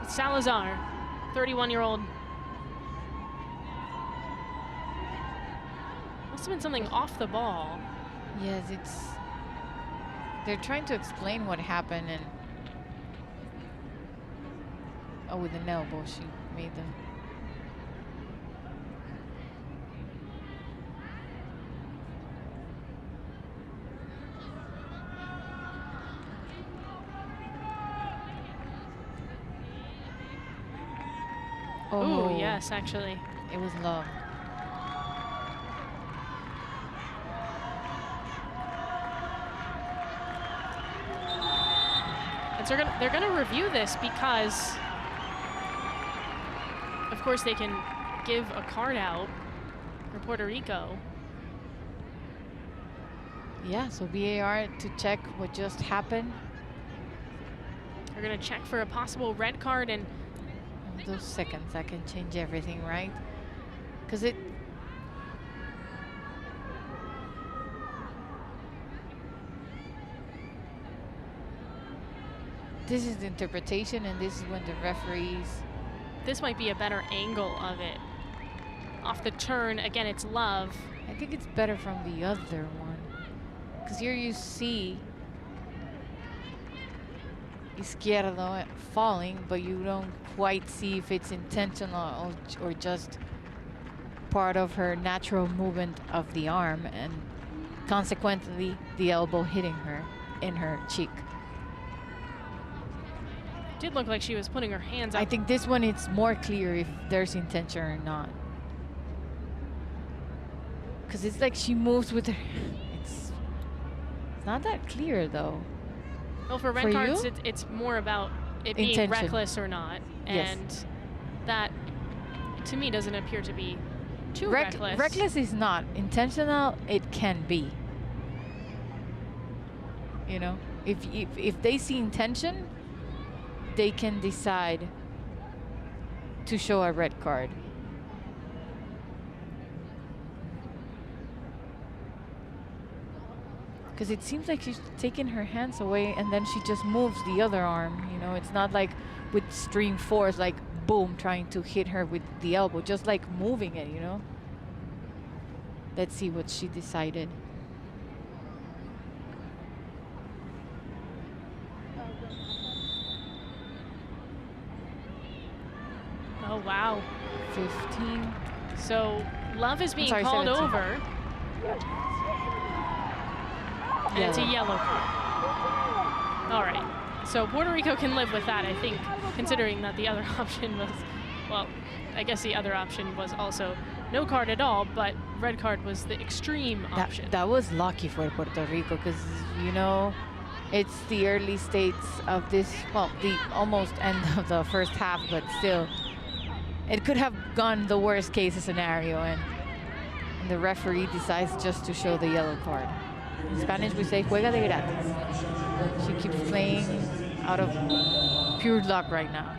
Salazar, 31-year-old. Must have been something off the ball. Yes, they're trying to explain what happened, and with an elbow she made them. Oh, yes, actually. It was Love. And so they're gonna review this because, of course, they can give a card out for Puerto Rico. Yeah, so VAR to check what just happened. They're going to check for a possible red card, and those seconds, that can change everything, right? Because this is the interpretation, and this is when the referees. This might be a better angle of it. Off the turn, again, it's Love. I think it's better from the other one. Because here you see Izquierdo falling, but you don't quite see if it's intentional or just part of her natural movement of the arm, and consequently the elbow hitting her in her cheek. Did look like she was putting her hands up. I think this one it's more clear if there's intention or not. Because it's like she moves with her. It's not that clear though. Well, for red cards, it's more about it being intention. Reckless or not. Yes. And that, to me, doesn't appear to be too reckless. Reckless is not. Intentional, it can be. You know, if they see intention, they can decide to show a red card. Because it seems like she's taking her hands away and then she just moves the other arm. You know, it's not like with extreme force, like boom, trying to hit her with the elbow, just like moving it, you know. Let's see what she decided. Oh, wow. 15. So Love is being sorry, called 17. over. And it's a yellow card. All right. So Puerto Rico can live with that, I think, considering that the other option was, well, I guess the other option was also no card at all, but red card was the extreme option. That was lucky for Puerto Rico because, you know, it's the early states of this, well, the almost end of the first half, but still, it could have gone the worst case scenario, and the referee decides just to show the yellow card. In Spanish, we say, juega de gratis. She keeps playing out of pure luck right now.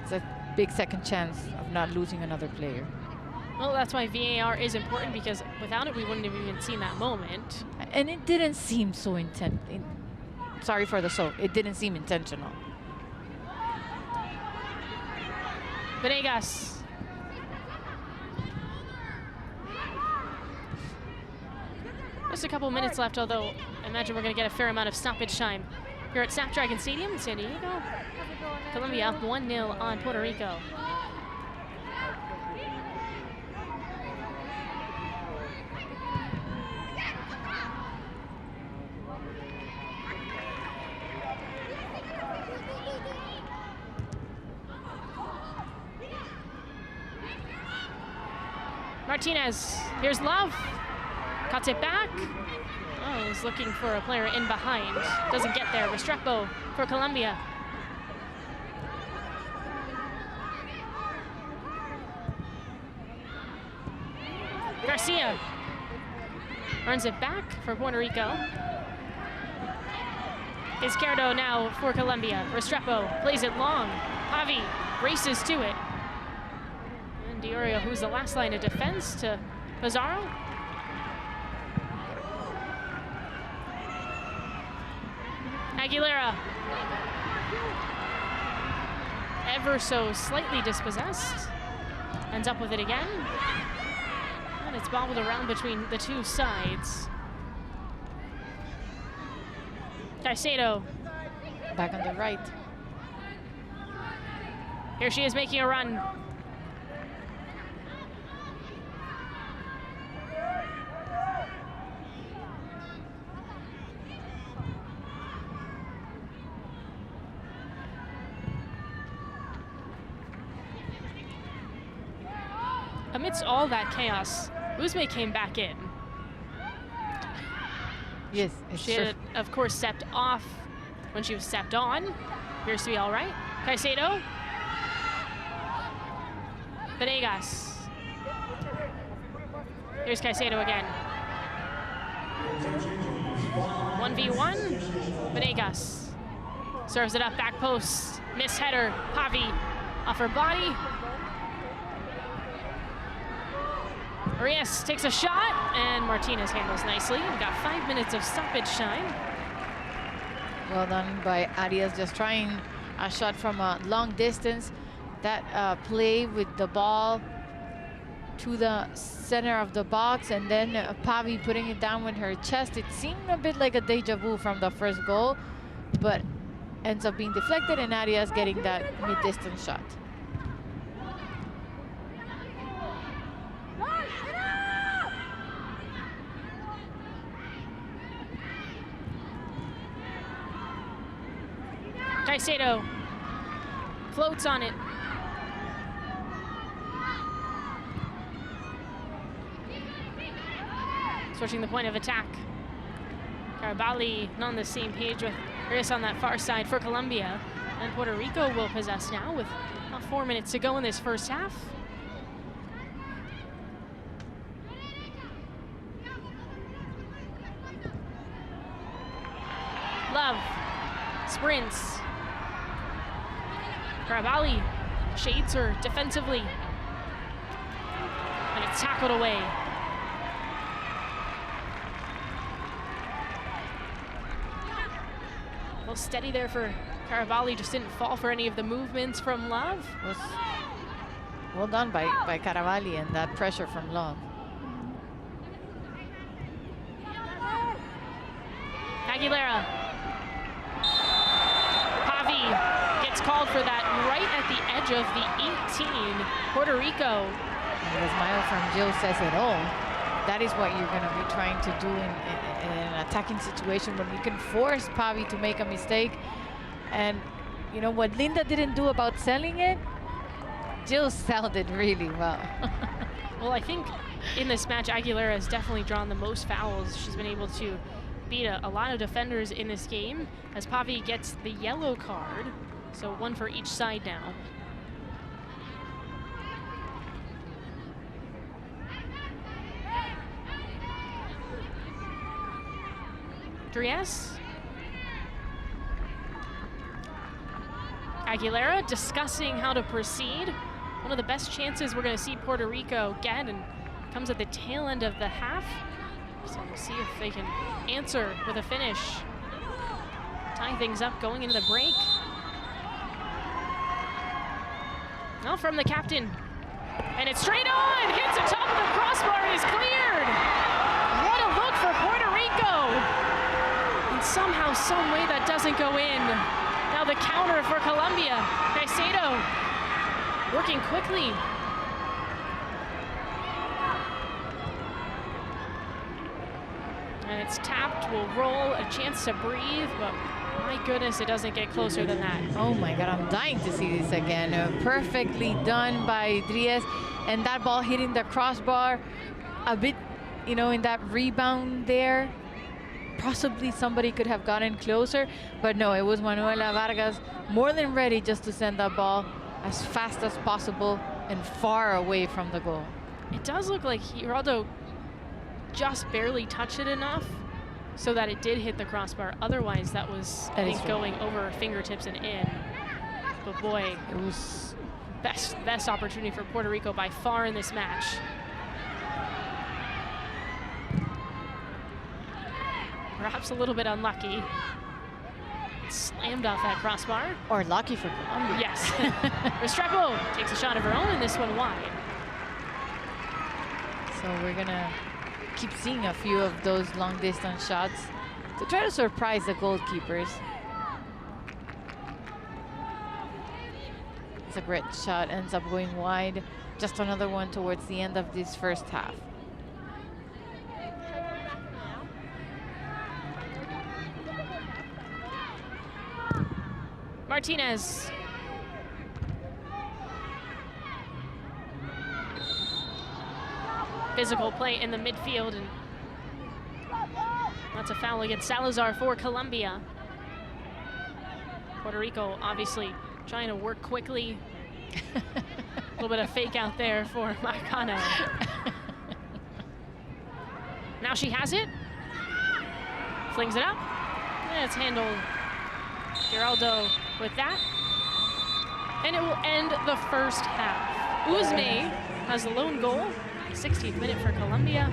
It's a big second chance of not losing another player. Well, that's why VAR is important, because without it, we wouldn't have even seen that moment. And it didn't seem so sorry for the soul. It didn't seem intentional. Venegas. Just a couple minutes left, although I imagine we're going to get a fair amount of stoppage time here at Snapdragon Stadium in San Diego. Colombia up 1-0 on Puerto Rico. Martinez, here's Love. Cuts it back. Oh, he's looking for a player in behind. Doesn't get there. Restrepo for Colombia. Garcia earns it back for Puerto Rico. Izquierdo now for Colombia. Restrepo plays it long. Pavi races to it. And Diorio, who's the last line of defense, to Pizarro. Aguilera, ever so slightly dispossessed, ends up with it again, and it's bobbled around between the two sides. Caicedo, Back on the right. here she is making a run. Amidst all that chaos, Usme came back in. Yes, it's She had, of course, stepped off when she was stepped on. Appears to be all right. Caicedo. Venegas. Here's Caicedo again. 1v1, Venegas serves it up, back post, miss header, Pavi off her body. Arias takes a shot, and Martinez handles nicely. We've got 5 minutes of stoppage time. Well done by Arias, just trying a shot from a long distance. That play with the ball to the center of the box, and then Pavi putting it down with her chest. It seemed a bit like a deja vu from the first goal, but ends up being deflected, and Arias getting that mid-distance shot. Caicedo floats on it. Switching the point of attack. Carabali not on the same page with Arias on that far side for Colombia. And Puerto Rico will possess now with about 4 minutes to go in this first half. Love sprints. Carabali shades her defensively. And it's tackled away. Well, steady there for Carabali, just didn't fall for any of the movements from Love. Was well done by Carabali and that pressure from Love. Aguilera. Pavi gets called for that right at the edge of the 18. Puerto Rico. And as Mayo from Jill says it all, that is what you're going to be trying to do in an attacking situation, when you can force Pavi to make a mistake. And you know what Linda didn't do about selling it, Jill sold it really well. Well, I think in this match, Aguilera has definitely drawn the most fouls. She's been able to beat a lot of defenders in this game, as Pavi gets the yellow card. So one for each side now. Dries. Aguilera discussing how to proceed. One of the best chances we're going to see Puerto Rico get, and comes at the tail end of the half. So we'll see if they can answer with a finish. Tying things up going into the break. Now from the captain. And it's straight on! Hits the top of the crossbar and is cleared! What a look for Puerto Rico! And somehow, some way that doesn't go in. Now the counter for Colombia. Caicedo working quickly. And it's tapped, will roll, a chance to breathe, but my goodness, it doesn't get closer than that. Oh my God, I'm dying to see this again. Perfectly done by Dries, and that ball hitting the crossbar a bit, you know, in that rebound there. Possibly somebody could have gotten closer, but no, it was Manuela Vargas more than ready just to send that ball as fast as possible and far away from the goal. It does look like Giraldo just barely touched it enough so that it did hit the crossbar. Otherwise, that was, I think, going over her fingertips and in. But boy, it was best opportunity for Puerto Rico by far in this match. Perhaps a little bit unlucky. Slammed off that crossbar. Or lucky for Colombia. Yes. Restrepo takes a shot of her own, and this one wide. So we're gonna keep seeing a few of those long distance shots to try to surprise the goalkeepers. It's a great shot, ends up going wide. Just another one towards the end of this first half. Martinez. Physical play in the midfield, and that's a foul against Salazar for Colombia. Puerto Rico obviously trying to work quickly. A little bit of fake out there for Marcano. Now she has it. Slings it up. And it's handled Giraldo with that. And it will end the first half. Usme has the lone goal, 16th minute for Colombia.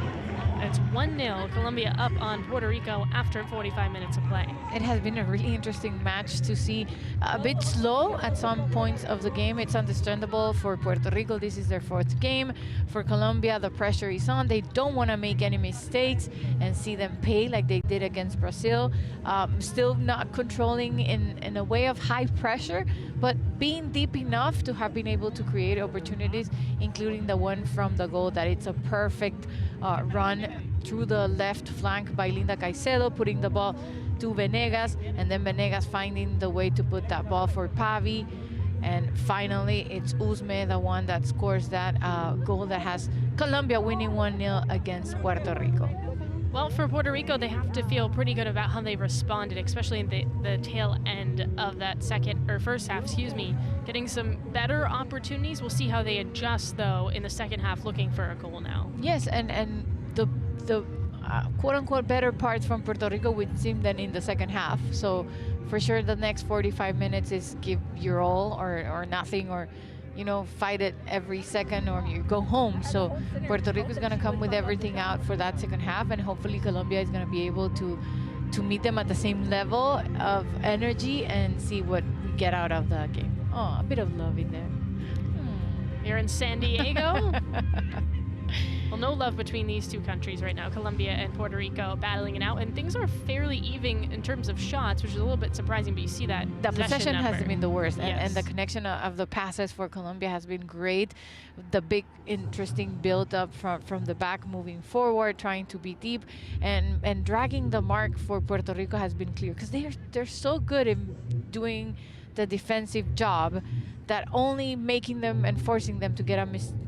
It's 1-0, Colombia up on Puerto Rico after 45 minutes of play. It has been a really interesting match to see. A bit slow at some points of the game. It's understandable for Puerto Rico. This is their 4th game. For Colombia, the pressure is on. They don't want to make any mistakes and see them pay like they did against Brazil. Still not controlling in a way of high pressure, but being deep enough to have been able to create opportunities, including the one from the goal that it's a perfect run through the left flank by Linda Caicedo, putting the ball to Venegas, and then Venegas finding the way to put that ball for Pavi. And finally, it's Usme, the one that scores that goal that has Colombia winning 1-0 against Puerto Rico. Well, for Puerto Rico, they have to feel pretty good about how they responded, especially in the tail end of that first half, getting some better opportunities. We'll see how they adjust, though, in the second half, looking for a goal now. Yes, and the quote-unquote better parts from Puerto Rico would seem than in the second half. So for sure, the next 45 minutes is give your all or nothing, or fight it every second or you go home. So Puerto Rico is going to come with everything out for that second half, and hopefully Colombia is going to be able to meet them at the same level of energy and see what we get out of the game. Oh, a bit of love in there. Here in San Diego. Well, no love between these two countries right now, Colombia and Puerto Rico battling it out, and things are fairly even in terms of shots, which is a little bit surprising, but you see that the possession number has been the worst, yes. and the connection of the passes for Colombia has been great. The big, interesting build-up from the back, moving forward, trying to be deep, and dragging the mark for Puerto Rico has been clear, because they're so good in doing the defensive job that only making them and forcing them to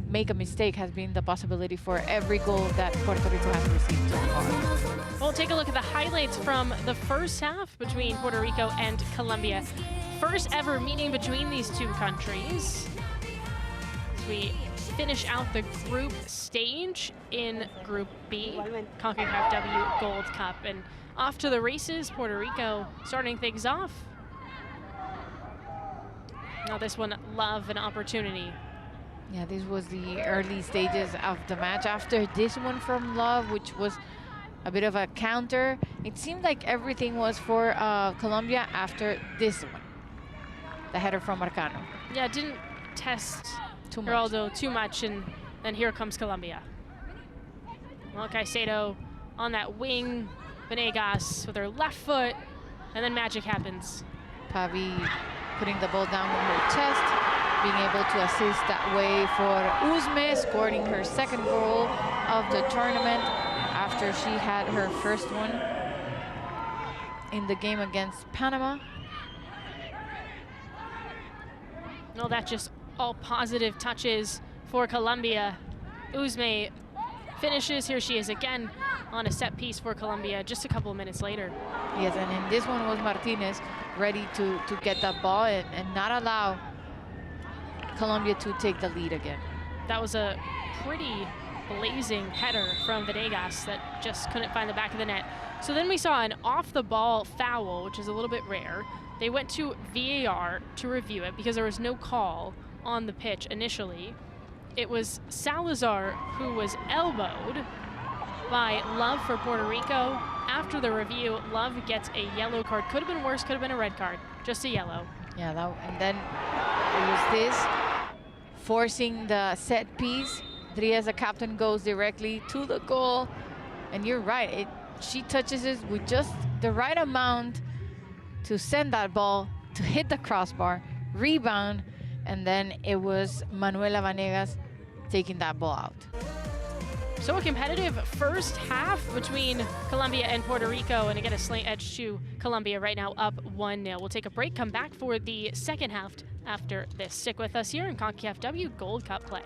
make a mistake has been the possibility for every goal that Puerto Rico has received so far. We'll take a look at the highlights from the first half between Puerto Rico and Colombia. First ever meeting between these two countries. As we finish out the group stage in Group B, Concacaf W Gold Cup. And off to the races, Puerto Rico starting things off. Now this one, Love, an opportunity. Yeah, this was the early stages of the match. After this one from Love, which was a bit of a counter, it seemed like everything was for Colombia after this one, the header from Marcano. Yeah, it didn't test Too Giraldo too much, and then here comes Colombia. Well, Caicedo on that wing, Venegas with her left foot, and then magic happens. Pavi putting the ball down with her chest, being able to assist that way for Usme, scoring her second goal of the tournament after she had her first one in the game against Panama. No, that's just all positive touches for Colombia. Usme finishes. Here she is again on a set piece for Colombia just a couple of minutes later. Yes, and in this one was Martinez ready to get that ball and not allow Colombia to take the lead again. That was a pretty blazing header from Venegas that just couldn't find the back of the net. So then we saw an off-the-ball foul, which is a little bit rare. They went to VAR to review it because there was no call on the pitch initially. It was Salazar who was elbowed by Love for Puerto Rico. After the review, Love gets a yellow card. Could have been worse, could have been a red card. Just a yellow. Yeah, and then it was this, forcing the set piece. Dries, the captain, goes directly to the goal. And you're right, she touches it with just the right amount to send that ball to hit the crossbar, rebound, and then it was Manuela Vanegas taking that ball out. So a competitive first half between Colombia and Puerto Rico, and again a slight edge to Colombia right now, up 1-0. We'll take a break, come back for the second half after this. Stick with us here in Concacaf W Gold Cup play.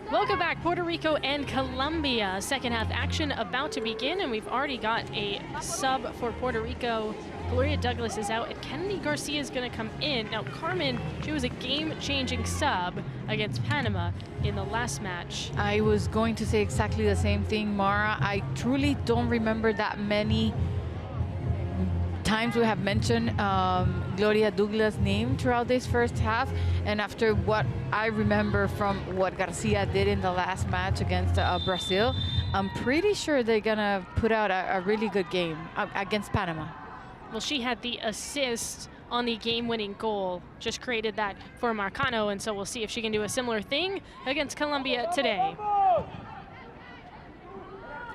Welcome back, Puerto Rico and Colombia. Second half action about to begin, and we've already got a sub for Puerto Rico. Gloria Douglas is out, and Kennedy Garcia is going to come in. Now, Carmen, she was a game-changing sub against Panama in the last match. I was going to say exactly the same thing, Mara. I truly don't remember that many times we have mentioned Gloria Douglas' name throughout this first half, and after what I remember from what Garcia did in the last match against Brazil, I'm pretty sure they're gonna put out a really good game against Panama. Well, she had the assist on the game-winning goal, just created that for Marcano, and so we'll see if she can do a similar thing against Colombia today.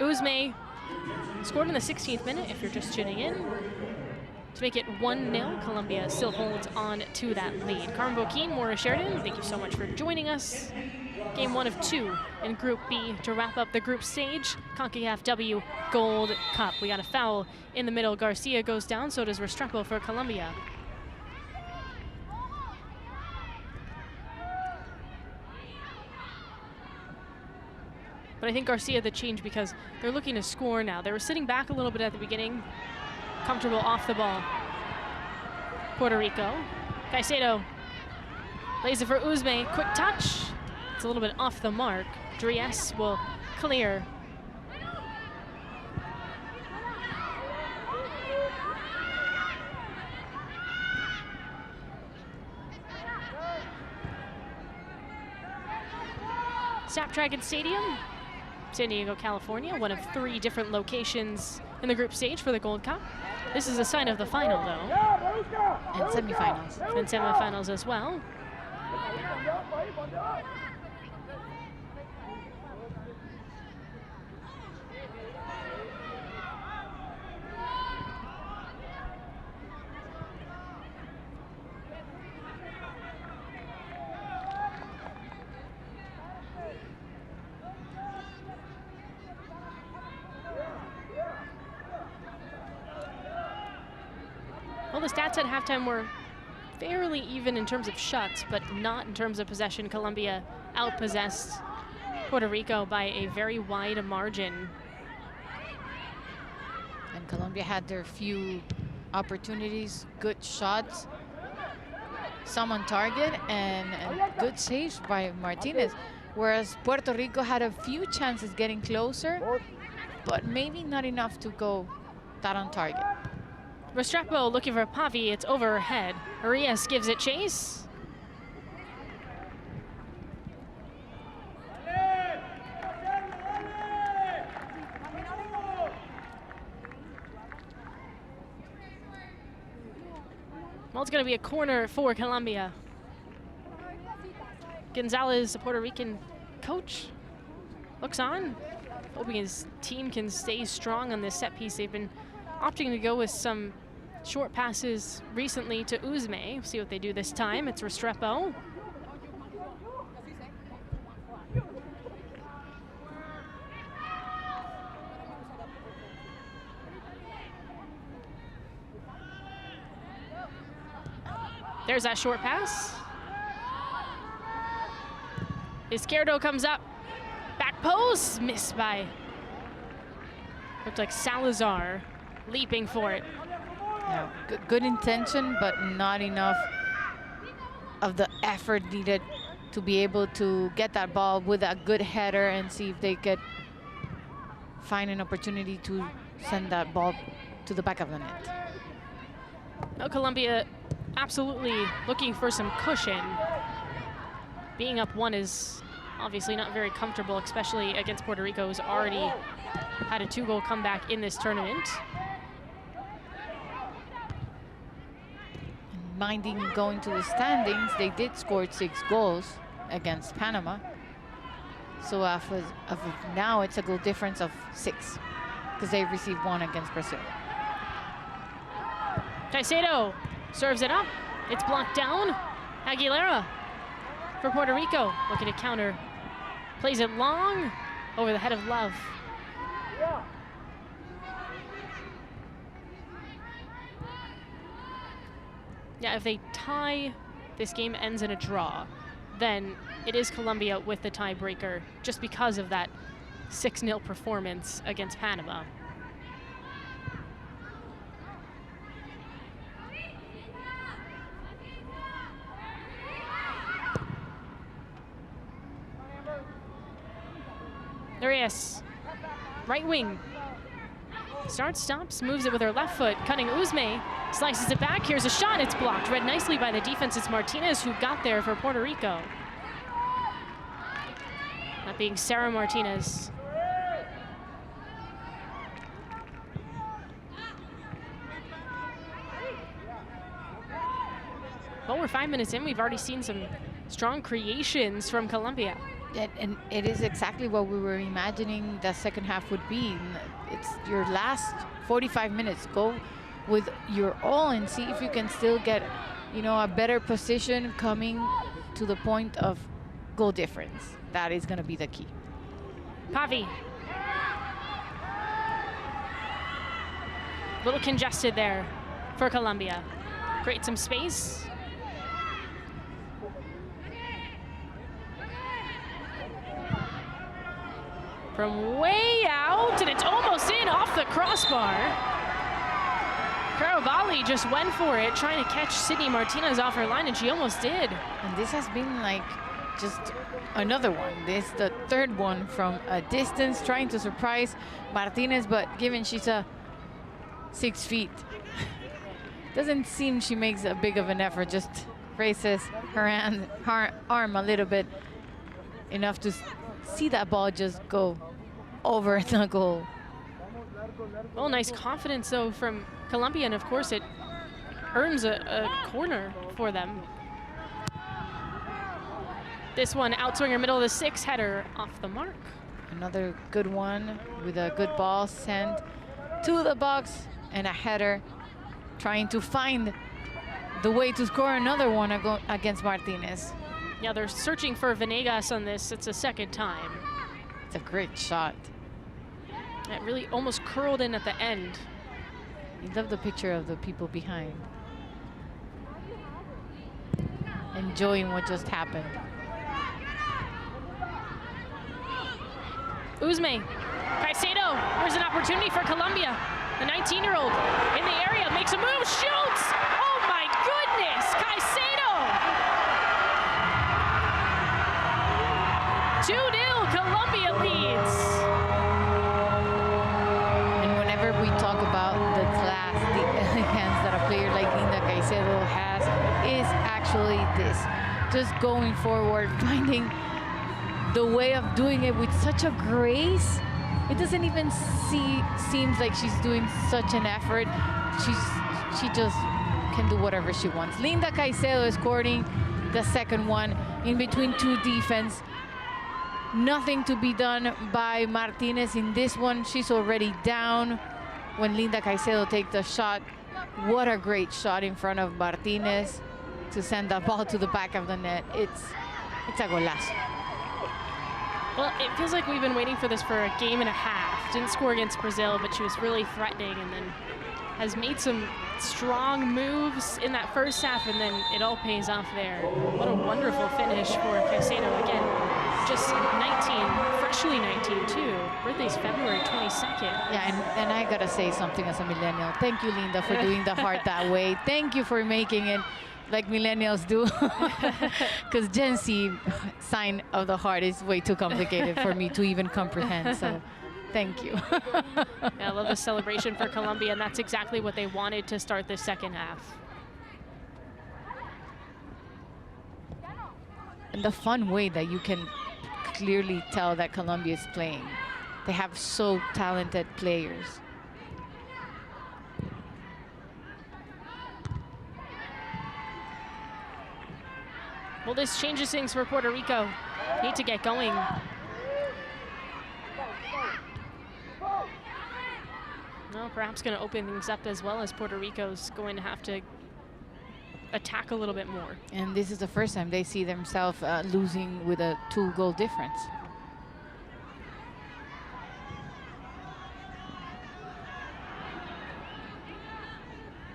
Usme scored in the 16th minute, if you're just tuning in, to make it 1-0. Colombia still holds on to that lead. Carmen Boquin, Maura Sheridan, thank you so much for joining us. Game 1 of 2 in Group B to wrap up the group stage. Concacaf W Gold Cup. We got a foul in the middle. Garcia goes down, so does Restrepo for Colombia. But I think Garcia the change because they're looking to score now. They were sitting back a little bit at the beginning. Comfortable off the ball. Puerto Rico. Caicedo lays it for Usme. Quick touch. It's a little bit off the mark. Dries will clear. Snapdragon Stadium, San Diego, California, one of 3 different locations in the group stage for the Gold Cup. This is a sign of the final, though. And semifinals. And semifinals as well. Well, the stats at halftime were fairly even in terms of shots, but not in terms of possession. Colombia outpossessed Puerto Rico by a very wide margin. And Colombia had their few opportunities, good shots, some on target, and good saves by Martinez. Whereas Puerto Rico had a few chances getting closer, but maybe not enough to go that on target. Restrepo looking for Pavi, it's over her head. Arias gives it chase. Well, it's gonna be a corner for Colombia. Gonzalez, the Puerto Rican coach, looks on, hoping his team can stay strong on this set piece. They've been opting to go with some short passes recently to Usme. See what they do this time. It's Restrepo. There's that short pass. Izquierdo comes up. Back post, missed by, looked like Salazar leaping for it. Yeah, good intention, but not enough of the effort needed to be able to get that ball with a good header and see if they could find an opportunity to send that ball to the back of the net. Well, Colombia absolutely looking for some cushion. Being up 1 is obviously not very comfortable, especially against Puerto Rico, who's already had a 2-goal comeback in this tournament. Minding going to the standings, they did score 6 goals against Panama. So as of now, it's a goal difference of 6 because they received 1 against Brazil. Caicedo serves it up. It's blocked down. Aguilera for Puerto Rico, looking to counter. Plays it long over the head of Love. Yeah, if they tie, this game ends in a draw, then it is Colombia with the tiebreaker just because of that 6-0 performance against Panama. There he is. Right wing. Starts, stops, moves it with her left foot. Cutting Usme, slices it back. Here's a shot, it's blocked. Read nicely by the defense. It's Martinez who got there for Puerto Rico. That being Sarah Martinez. Well, we're 5 minutes in. We've already seen some strong creations from Colombia. And it is exactly what we were imagining the second half would be. It's your last 45 minutes. Go with your all and see if you can still get, you know, a better position coming to the point of goal difference. That is going to be the key. Pavi. A little congested there for Colombia. Create some space. From way out, and it's almost in off the crossbar. Caravali just went for it, trying to catch Sydney Martinez off her line, and she almost did. And this has been like just another one. This the third one from a distance, trying to surprise Martinez, but given she's 6 feet, doesn't seem she makes a big of an effort, just raises her arm a little bit, enough to see that ball just go over the goal. Well, nice confidence though from Colombia, and of course it earns a corner for them. This one outswinger, middle of the 6, header off the mark. Another good one with a good ball sent to the box and a header, trying to find the way to score another one against Martinez. Yeah, they're searching for Venegas on this. It's a second time. It's a great shot. It really almost curled in at the end. I love the picture of the people behind, enjoying what just happened. Usme, Caicedo, there's an opportunity for Colombia. The 19-year-old in the area makes a move, shoots! Oh my goodness, Caicedo! 2-0, Colombia leads. And whenever we talk about the class, the elegance that a player like Linda Caicedo has, is actually this. Just going forward, finding the way of doing it with such a grace. It doesn't even seems like she's doing such an effort. She just can do whatever she wants. Linda Caicedo is scoring the second one in between two defense. Nothing to be done by Martinez in this one. She's already down when Linda Caicedo takes the shot. What a great shot in front of Martinez to send the ball to the back of the net. It's a golazo. Well, it feels like we've been waiting for this for a game and a half. Didn't score against Brazil, but she was really threatening, and then has made some strong moves in that first half, and then it all pays off there. What a wonderful finish for Caicedo. Again, just 19, freshly 19 too. Birthday's February 22nd. Yeah, and I gotta say something as a millennial. Thank you, Linda, for doing the heart that way. Thank you for making it like millennials do. Because Gen Z sign of the heart is way too complicated for me to even comprehend. So thank you. Yeah, I love the celebration for Colombia, and that's exactly what they wanted to start this second half. And the fun way that you can clearly tell that Colombia is playing. They have so talented players. Well, this changes things for Puerto Rico. Need to get going. Well, perhaps going to open things up as well, as Puerto Rico's going to have to attack a little bit more. And this is the first time they see themselves losing with a 2-goal difference.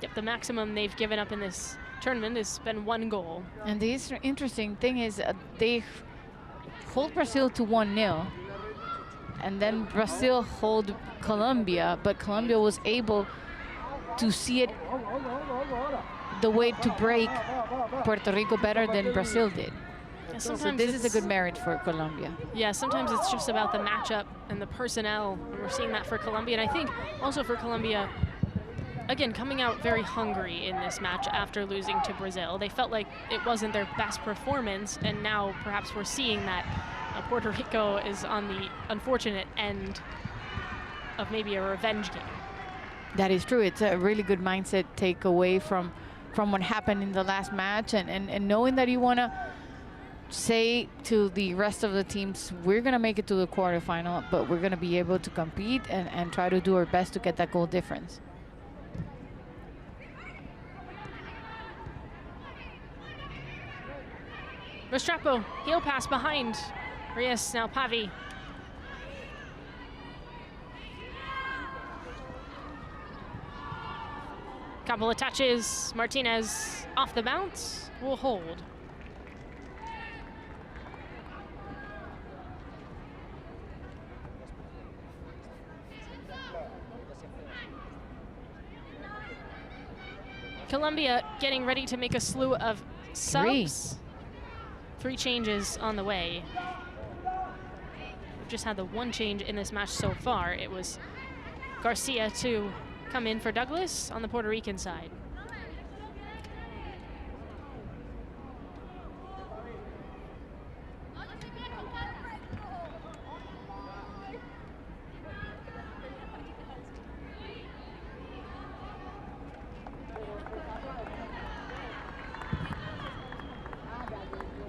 Yep, the maximum they've given up in this tournament has been 1 goal. And the interesting thing is they hold Brazil to 1-0. And then Brazil hold Colombia, but Colombia was able to see it the way to break Puerto Rico better than Brazil did. Yeah, So this is a good merit for Colombia. Yeah, sometimes it's just about the matchup and the personnel, and we're seeing that for Colombia. And I think also for Colombia, again, coming out very hungry in this match after losing to Brazil. They felt like it wasn't their best performance, and now perhaps we're seeing that Puerto Rico is on the unfortunate end of maybe a revenge game. That is true. It's a really good mindset takeaway from what happened in the last match, and knowing that you want to say to the rest of the teams, we're going to make it to the quarterfinal, but we're going to be able to compete and try to do our best to get that goal difference. Restrepo, heel pass behind. Reyes, now Pavi. Couple of touches. Martinez off the bounce, will hold. Colombia getting ready to make a slew of subs. Three changes on the way. We've just had the one change in this match so far. It was Garcia to come in for Douglas on the Puerto Rican side.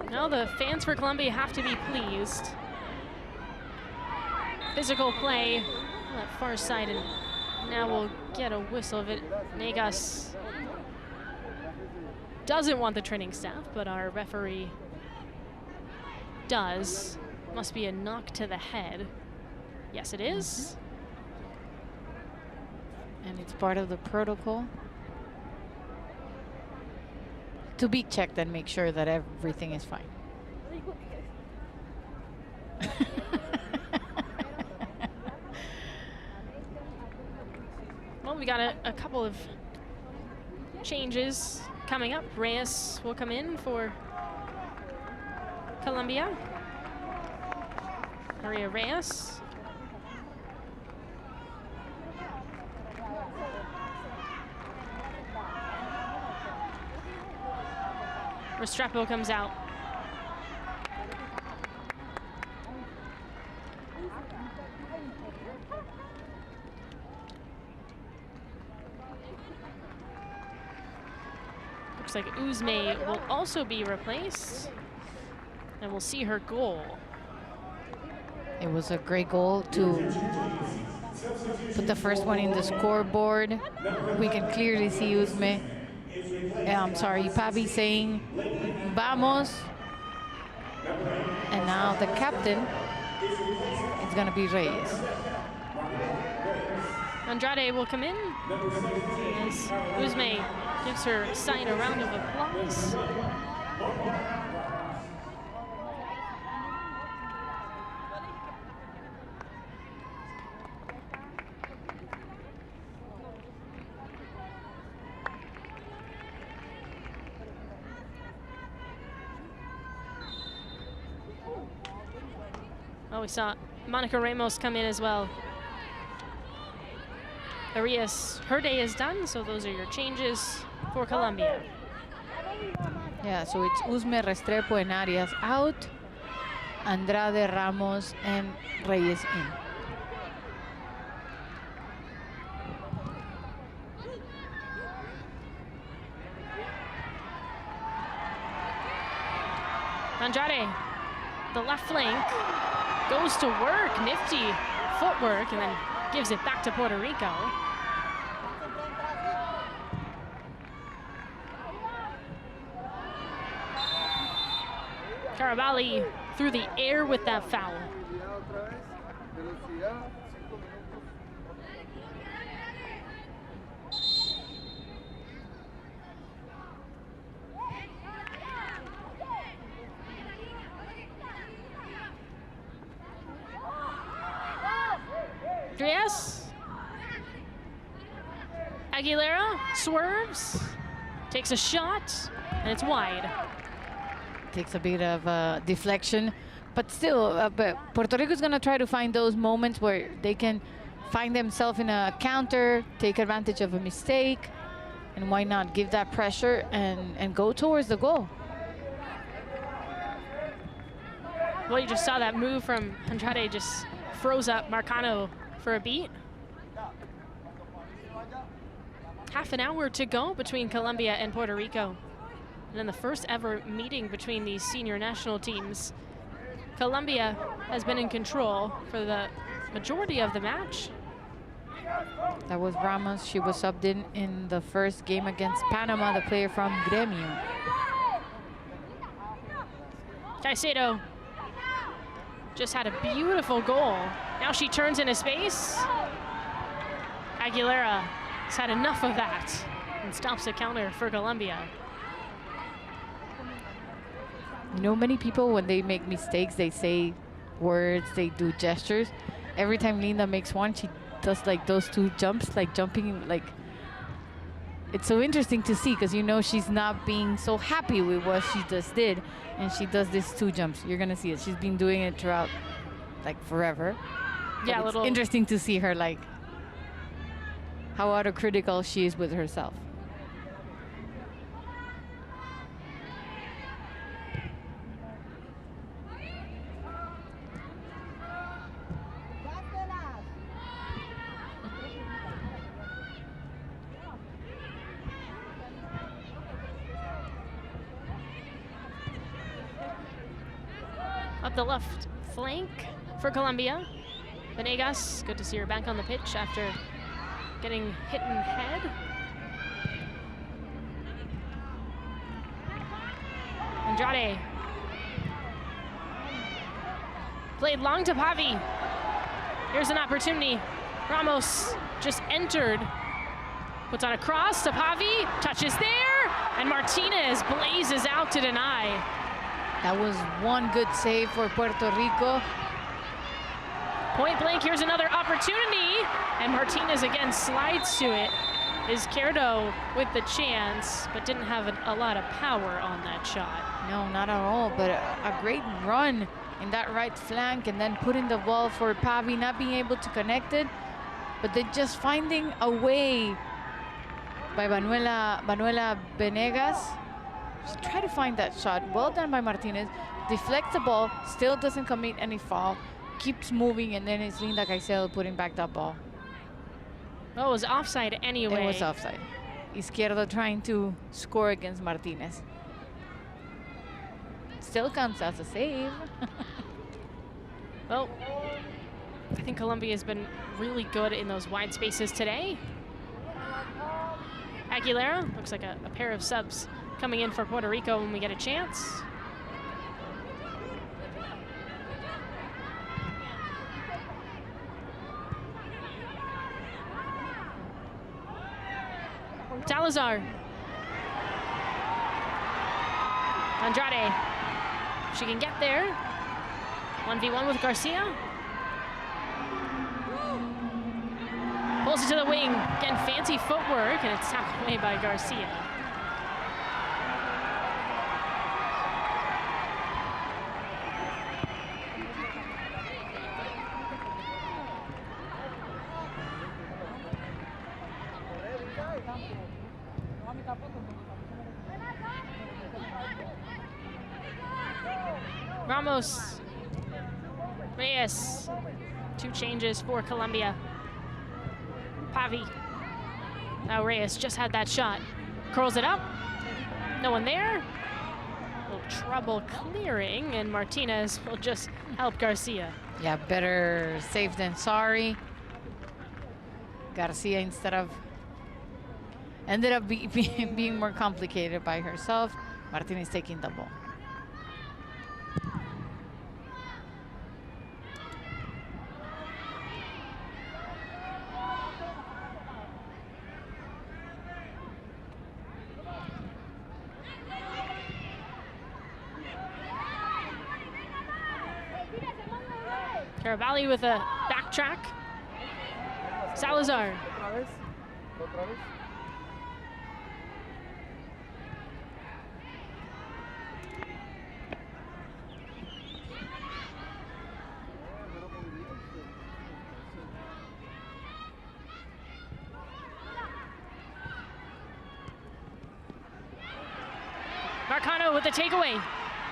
Now the fans for Colombia have to be pleased. Physical play on that far side, and now we'll get a whistle of it. Negas doesn't want the training staff, but our referee does. Must be a knock to the head. Yes, it is. And it's part of the protocol to be checked and make sure that everything is fine. Well, we got a couple of changes coming up. Reyes will come in for Colombia. Maria Reyes. Restrepo comes out. Looks like Usme will also be replaced, and we'll see her goal. It was a great goal to put the first one in the scoreboard. We can clearly see Usme. I'm sorry, Pavi saying, vamos. And now the captain is going to be Reyes. Andrade will come in as Usme gives her sign a round of applause. Oh, we saw Monica Ramos come in as well. Arias, her day is done, so those are your changes for Colombia. Yeah, so it's Usme, Restrepo, and Arias out. Andrade, Ramos, and Reyes in. Andrade, the left flank, goes to work, nifty footwork, and then gives it back to Puerto Rico. Caraballi through the air with that foul. Reyes. Aguilera swerves, takes a shot, and it's wide. Takes a bit of deflection, but still, but Puerto Rico is going to try to find those moments where they can find themselves in a counter, take advantage of a mistake, and why not give that pressure and go towards the goal. Well, you just saw that move from Andrade, just froze up Marcano for a beat. Half an hour to go between Colombia and Puerto Rico. And in the first ever meeting between these senior national teams, Colombia has been in control for the majority of the match. That was Ramos. She was subbed in the first game against Panama, the player from Gremio. Caicedo just had a beautiful goal. Now she turns into space. Aguilera has had enough of that and stops the counter for Colombia. You know, many people, when they make mistakes, they say words, they do gestures. Every time Linda makes one, she does like those two jumps, like jumping, like. It's so interesting to see because you know she's not being so happy with what she just did, and she does these two jumps. You're gonna see it. She's been doing it throughout, like, forever. Yeah, it's interesting to see her, like, how autocritical she is with herself. Up the left flank for Colombia. Venegas, good to see her back on the pitch after getting hit in the head. Andrade. Played long to Pavi. Here's an opportunity. Ramos just entered. Puts on a cross to Pavi, touches there, and Martinez blazes out to deny. That was one good save for Puerto Rico. Point blank, here's another opportunity, and Martinez again slides to it. Izquierdo with the chance, but didn't have a lot of power on that shot. No, not at all, but a great run in that right flank, and then putting the ball for Pavi, not being able to connect it, but then just finding a way by Manuela Venegas. Just try to find that shot. Well done by Martinez. Deflects the ball, still doesn't commit any foul, keeps moving, and then it's Linda Caicedo putting back that ball. Oh, it was offside anyway. It was offside. Izquierdo trying to score against Martinez. Still counts as a save. Well, I think Colombia has been really good in those wide spaces today. Aguilera, looks like a pair of subs coming in for Puerto Rico when we get a chance. Salazar. Andrade. She can get there. 1v1 with Garcia. Pulls it to the wing. Again, fancy footwork, and it's tapped away by Garcia. Ramos, Reyes, 2 changes for Colombia. Pavi, now Reyes just had that shot. Curls it up, no one there. A little trouble clearing, and Martinez will just help Garcia. Yeah, better safe than sorry. Garcia ended up being more complicated by herself. Martinez taking the ball. Caravalli with a backtrack. Salazar. Marcano with the takeaway.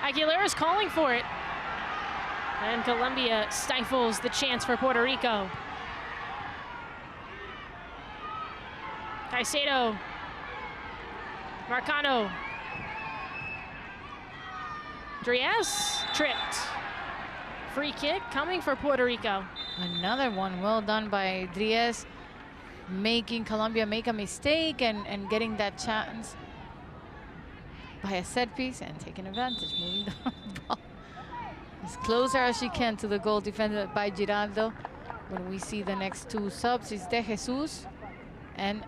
Aguilera's calling for it. And Colombia stifles the chance for Puerto Rico. Caicedo. Marcano. Dries tripped. Free kick coming for Puerto Rico. Another one well done by Dries, making Colombia make a mistake and getting that chance by a set piece and taking advantage, moving the ball as closer as she can to the goal defended by Giraldo. When we see the next two subs, it's De Jesus and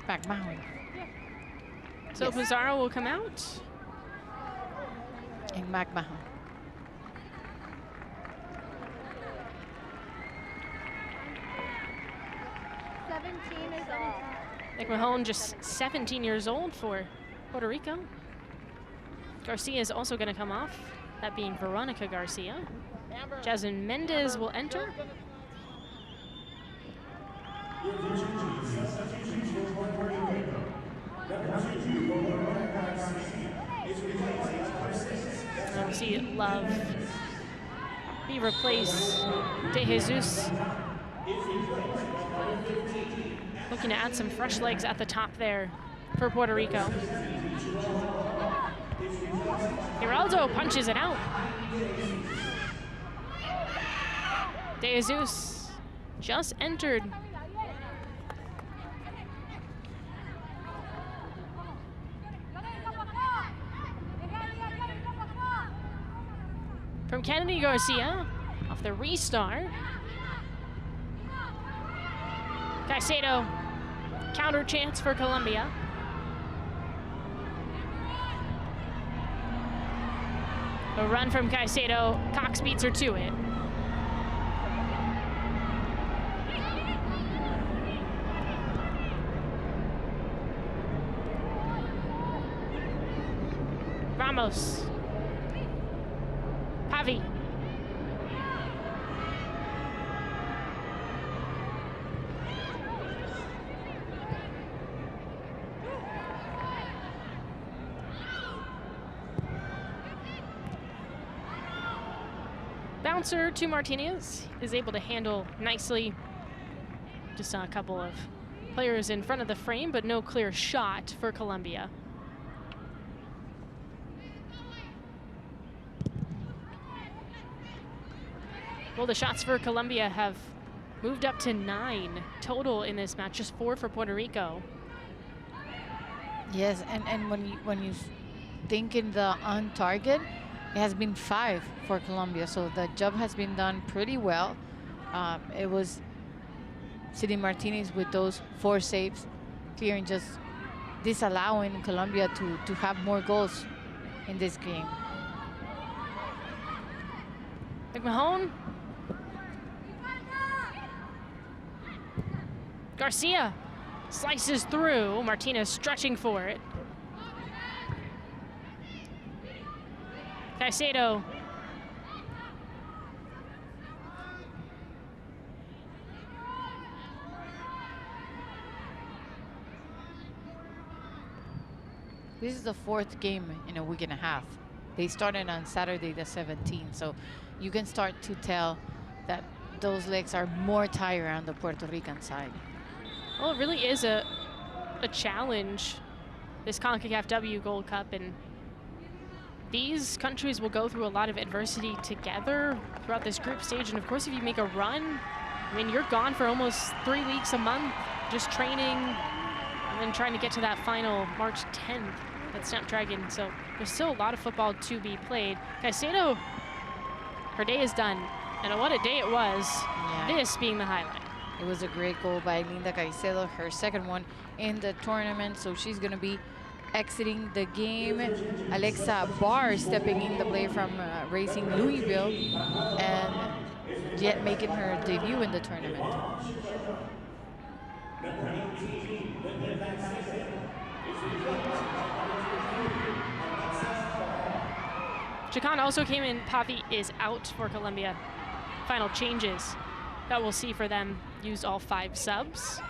McMahon. So Yes. Pizarro will come out. And McMahon. McMahon just 17 years old for Puerto Rico. Garcia is also going to come off, that being Veronica Garcia. Jasmine Mendez will enter. And we see Love be replaced. De Jesus looking to add some fresh legs at the top there for Puerto Rico. Giraldo punches it out. De Jesus just entered. From Kennedy Garcia, off the restart. Caicedo, counter chance for Colombia. A run from Caicedo, Cox beats her to it. Ramos. Pavi. Bouncer to Martinez is able to handle nicely. Just saw a couple of players in front of the frame, but no clear shot for Colombia. Well, the shots for Colombia have moved up to 9 total in this match, just 4 for Puerto Rico. Yes, and when you think in the on target, it has been 5 for Colombia, so the job has been done pretty well. It was City Martinez with those 4 saves, clearing, just disallowing Colombia to have more goals in this game. McMahon. Garcia slices through. Martinez stretching for it. Caicedo. This is the 4th game in a week and a half. They started on Saturday the 17th, so you can start to tell that those legs are more tired on the Puerto Rican side. Well, it really is a challenge, this Concacaf W Gold Cup, and these countries will go through a lot of adversity together throughout this group stage. And of course, if you make a run, I mean, you're gone for almost 3 weeks a month, just training and then trying to get to that final March 10th at Snapdragon. So there's still a lot of football to be played. Caicedo, her day is done. And what a day it was, this being the highlight. It was a great goal by Linda Caicedo, her 2nd one in the tournament, so she's going to be exiting the game. Alexa Barr stepping in the play from Racing Louisville, and yet making her debut in the tournament. Chacon also came in. Pavi is out for Colombia. Final changes that we'll see for them used all 5 subs.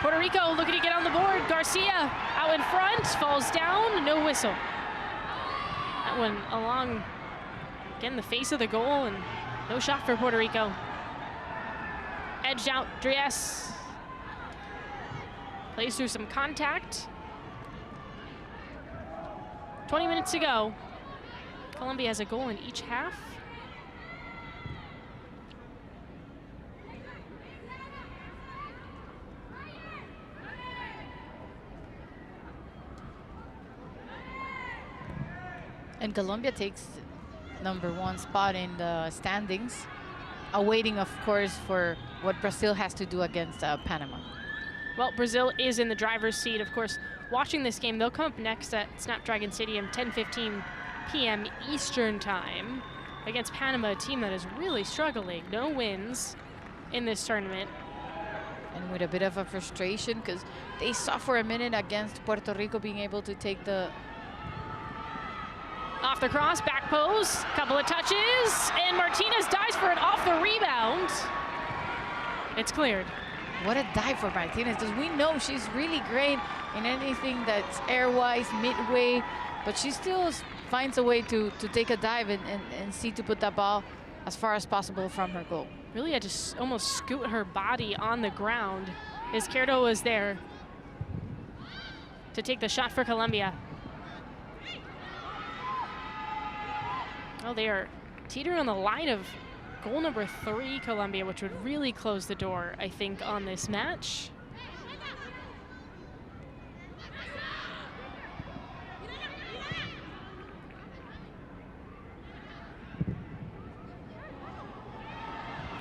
Puerto Rico looking to get on the board. Garcia out in front, falls down, no whistle. That one along, again, the face of the goal, and no shot for Puerto Rico. Edged out, Dries. Plays through some contact. 20 minutes to go. Colombia has a goal in each half. And Colombia takes #1 spot in the standings, awaiting, of course, for what Brazil has to do against Panama. Well, Brazil is in the driver's seat. Of course, watching this game, they'll come up next at Snapdragon Stadium, 10:15 p.m. Eastern time against Panama, a team that is really struggling. No wins in this tournament. And with a bit of a frustration, because they saw for a minute against Puerto Rico being able to take the... Off the cross, back pose, couple of touches, and Martinez dives for it off the rebound. It's cleared. What a dive for Martinez, because we know she's really great in anything that's airwise, midway, but she still finds a way to take a dive and see to put that ball as far as possible from her goal. Really had to almost scoot her body on the ground. Izquierdo was there to take the shot for Colombia. Oh, they are teetering on the line of goal #3, Colombia, which would really close the door, I think, on this match.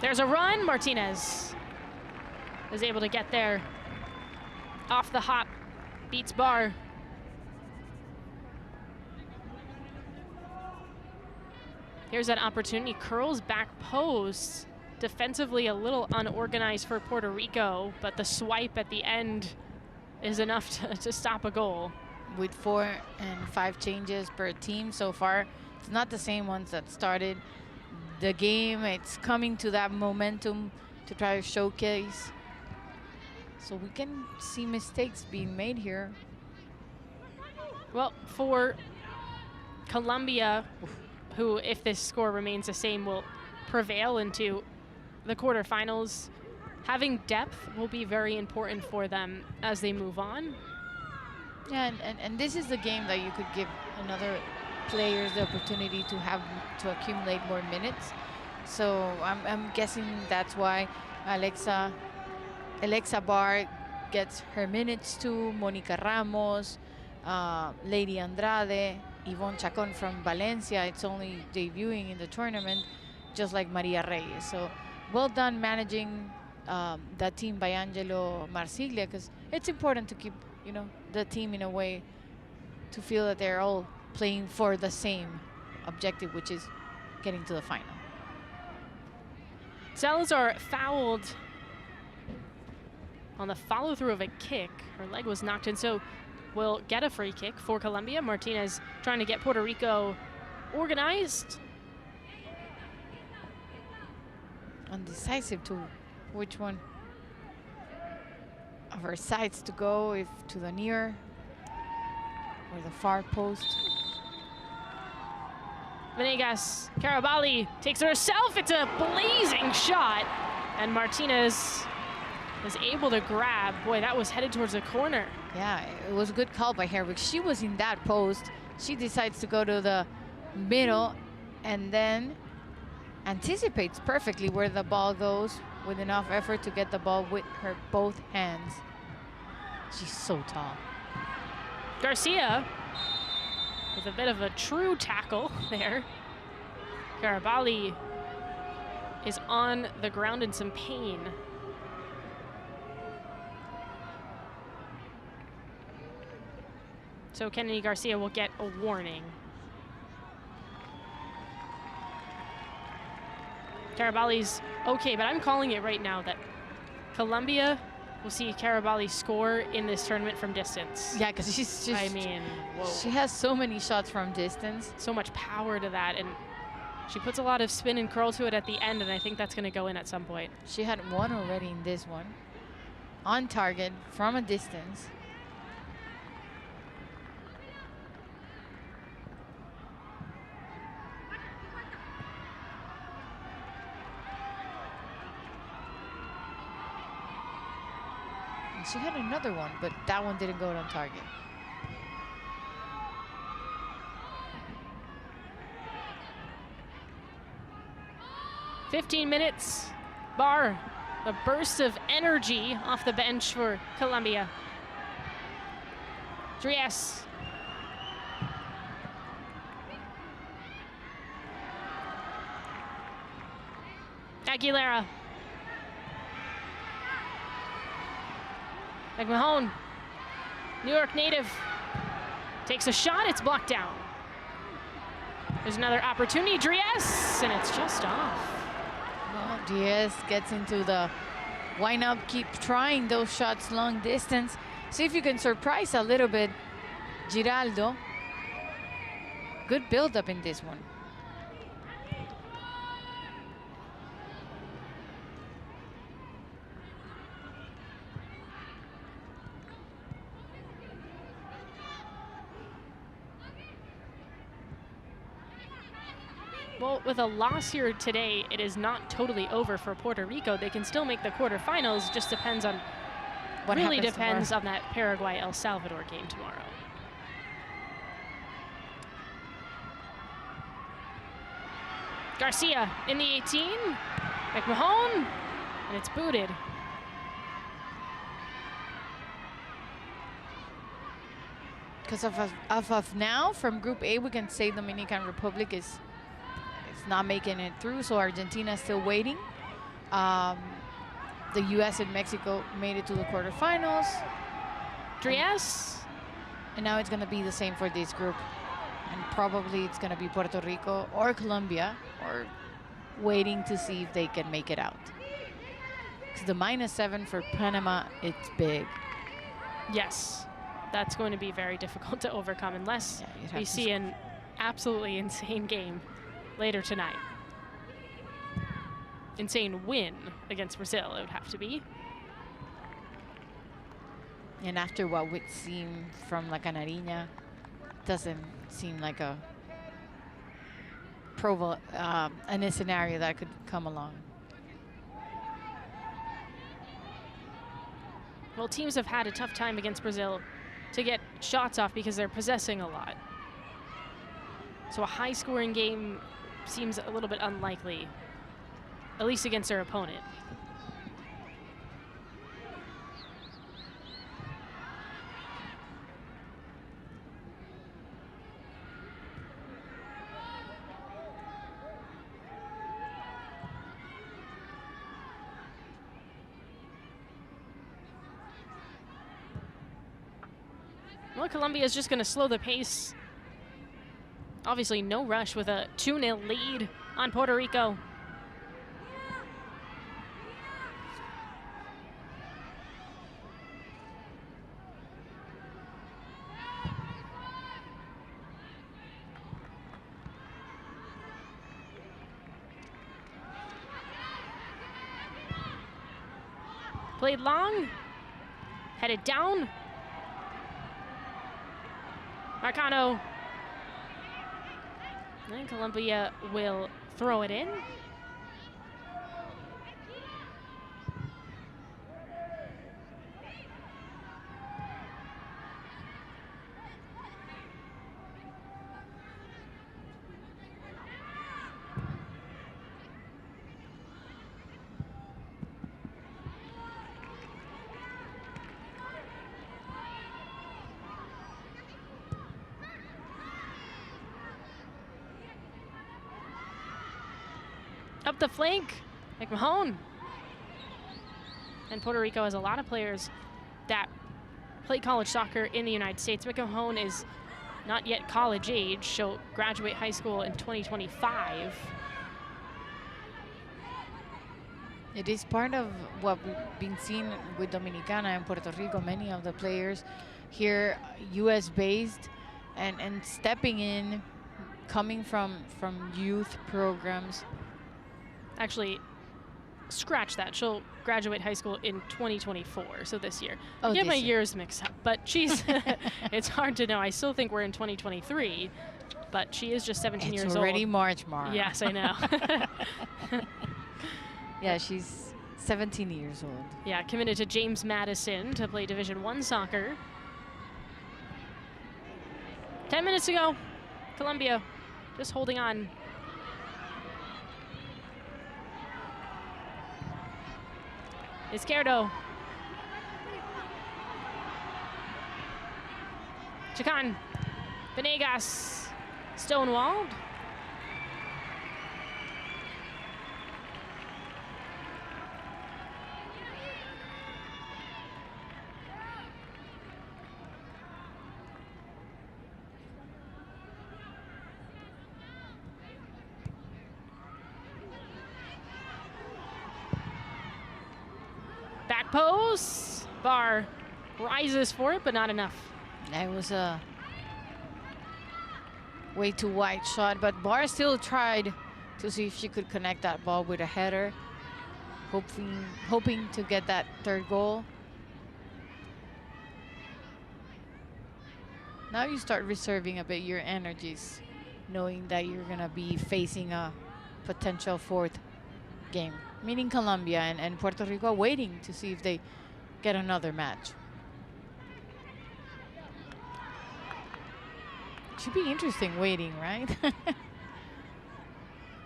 There's a run. Martinez is able to get there. Off the hop, beats bar. Here's that opportunity, curls back post. Defensively a little unorganized for Puerto Rico, but the swipe at the end is enough to stop a goal. With 4 and 5 changes per team so far, it's not the same ones that started the game. It's coming to that momentum to try to showcase. So we can see mistakes being made here. Well, for Colombia, who, if this score remains the same, will prevail into the quarterfinals, having depth will be very important for them as they move on. Yeah, and this is the game that you could give another players the opportunity to have to accumulate more minutes. So I'm guessing that's why Alexa Barr gets her minutes too, Mónica Ramos, Lady Andrade, Yvonne Chacon from Valencia. It's only debuting in the tournament, just like Maria Reyes. So well done managing that team by Angelo Marsiglia, because it's important to keep, you know, the team in a way to feel that they're all playing for the same objective, which is getting to the final. Salazar fouled on the follow through of a kick. Her leg was knocked in, so will get a free kick for Colombia. Martinez trying to get Puerto Rico organized. Undecisive to which one of her sides to go, if to the near or the far post. Venegas, Carabali takes it herself. It's a blazing shot, and Martinez is able to grab. Boy, that was headed towards the corner. Yeah, it was a good call by her, because she was in that post. She decides to go to the middle and then anticipates perfectly where the ball goes with enough effort to get the ball with her both hands. She's so tall. Garcia with a bit of a true tackle there. Garibali is on the ground in some pain. So Kennedy Garcia will get a warning. Carabali's okay, but I'm calling it right now that Colombia will see Carabali score in this tournament from distance. Yeah, because she's just, I mean, whoa. she has so many shots from distance. So much power to that, and she puts a lot of spin and curl to it at the end, and I think that's going to go in at some point. She had one already in this one. On target from a distance. And she had another one, but that one didn't go on target. "15 minutes, bar. A burst of energy off the bench for Colombia. Dries. Aguilera. McMahon, New York native, takes a shot, it's blocked down. There's another opportunity, Dries, and it's just off. Well, Diaz gets into the why not keep trying those shots long distance. See if you can surprise a little bit Giraldo. Good build-up in this one. Well, with a loss here today, it is not totally over for Puerto Rico. They can still make the quarterfinals, just depends on, What really happens depends tomorrow. on that Paraguay-El Salvador game tomorrow. Garcia in the 18, McMahon, and it's booted. Because of now, from Group A, we can say Dominican Republic is not making it through, so Argentina is still waiting. The U.S. and Mexico made it to the quarterfinals. Dries, And now it's going to be the same for this group. And probably it's going to be Puerto Rico or Colombia, or waiting to see if they can make it out. Because the -7 for Panama, it's big. yes, that's going to be very difficult to overcome unless Yeah, you'd have we to see an absolutely insane game later tonight. Insane win against Brazil, it would have to be. And after what we've seen from La Canariña, doesn't seem like a a scenario that could come along. Well, teams have had a tough time against Brazil to get shots off because they're possessing a lot. So a high-scoring game seems a little bit unlikely, at least against their opponent. Well, Colombia is just going to slow the pace. Obviously, no rush with a 2-0 lead on Puerto Rico. Played long, headed down. Marcano. And Colombia will throw it in. Up the flank, McMahon. And Puerto Rico has a lot of players that play college soccer in the United States. McMahon is not yet college age. She'll graduate high school in 2025. It is part of what we've been seeing with Dominicana and Puerto Rico. Many of the players here, U.S. based, and stepping in, coming from youth programs. Actually, scratch that. She'll graduate high school in 2024, so this year. Oh, I get my this year. years mixed up, but she's, it's hard to know. I still think we're in 2023, but she is just 17 years old. It's already March, Mara. Yes, I know. Yeah, she's 17 years old. Yeah, committed to James Madison to play Division I soccer. 10 minutes to go. Colombia just holding on. Izquierdo. Chacon. Venegas. Stonewalled. Back post. Bar rises for it, but not enough. That was a way too wide shot, but Bar still tried to see if she could connect that ball with a header, hoping to get that third goal. Now you start reserving a bit your energies, knowing that you're gonna be facing a potential fourth game, meaning Colombia and Puerto Rico waiting to see if they get another match. Should be interesting waiting, right?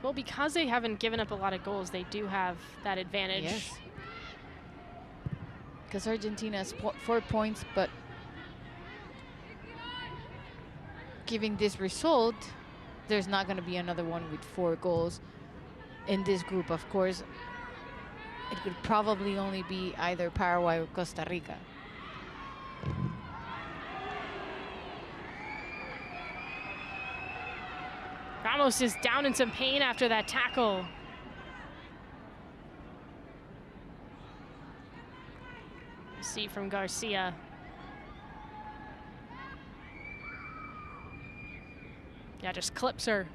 Well, because they haven't given up a lot of goals, they do have that advantage. Yes. Because Argentina has 4 points, but giving this result, there's not going to be another one with 4 goals in this group. Of course, it could probably only be either Paraguay or Costa Rica. Ramos is down in some pain after that tackle. See from Garcia. Yeah, just clips her.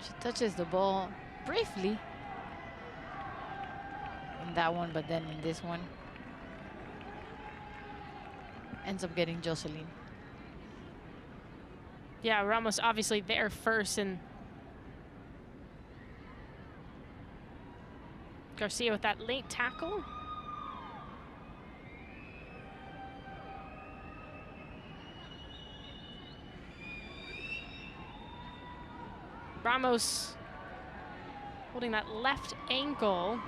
She touches the ball briefly in that one, but then in this one ends up getting Jocelyn. Yeah, Ramos obviously there first, and Garcia with that late tackle. Ramos holding that left ankle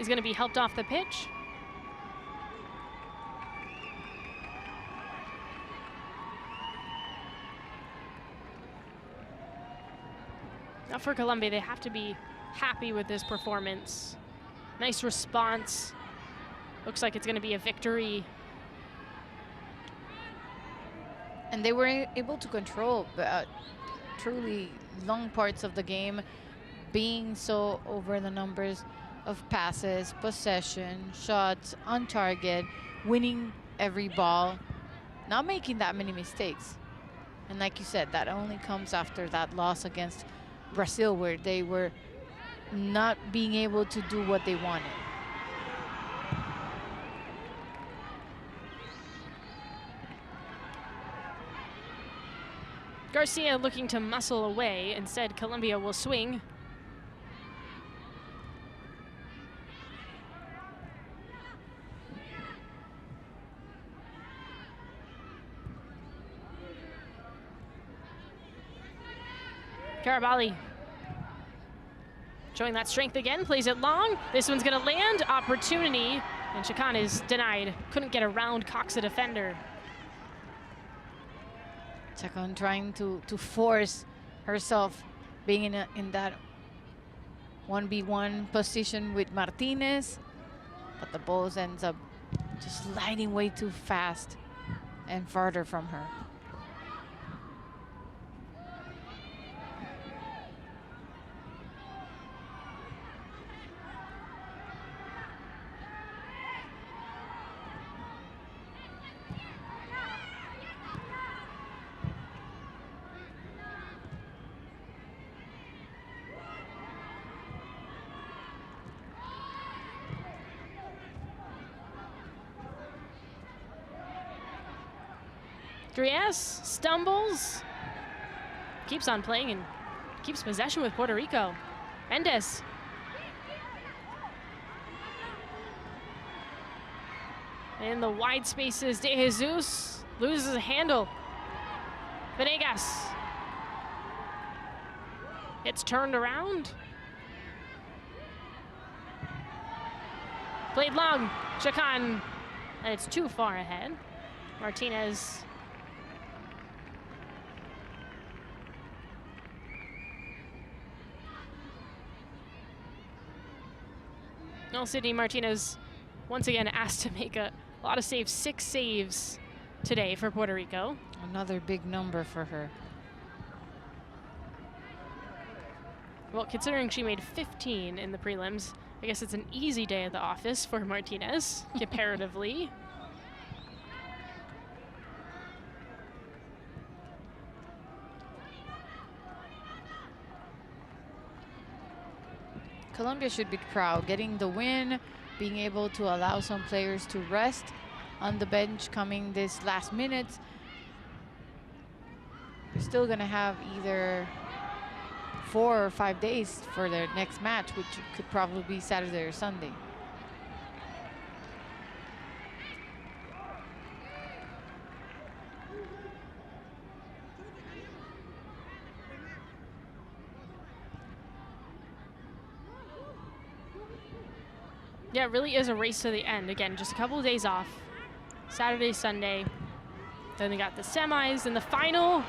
is going to be helped off the pitch. Now for Colombia, they have to be happy with this performance. Nice response. Looks like it's going to be a victory. And they were able to control truly long parts of the game, being so over the numbers of passes, possession, shots, on target, winning every ball, not making that many mistakes. And like you said, that only comes after that loss against Brazil, where they were not being able to do what they wanted. Garcia looking to muscle away. Instead, Colombia will swing. Carabali showing that strength again, plays it long. This one's gonna land, opportunity, and Chacon is denied. Couldn't get around Cox, a defender. Chacon trying to force herself, being in that 1v1 position with Martinez, but the ball ends up just sliding way too fast and farther from her. Dries stumbles, keeps on playing and keeps possession with Puerto Rico. Mendes. In the wide spaces, De Jesus loses a handle. Venegas. It's turned around. Played long, Chacan, and it's too far ahead. Martinez. No, Sydney Martinez once again asked to make a lot of saves, 6 saves today for Puerto Rico. Another big number for her. Well, considering she made 15 in the prelims, I guess it's an easy day at the office for Martinez, comparatively. Colombia should be proud, getting the win, being able to allow some players to rest on the bench coming this last minute. They're still gonna have either 4 or 5 days for their next match, which could probably be Saturday or Sunday. Yeah, it really is a race to the end. Again, just a couple of days off. Saturday, Sunday. Then they got the semis and the final.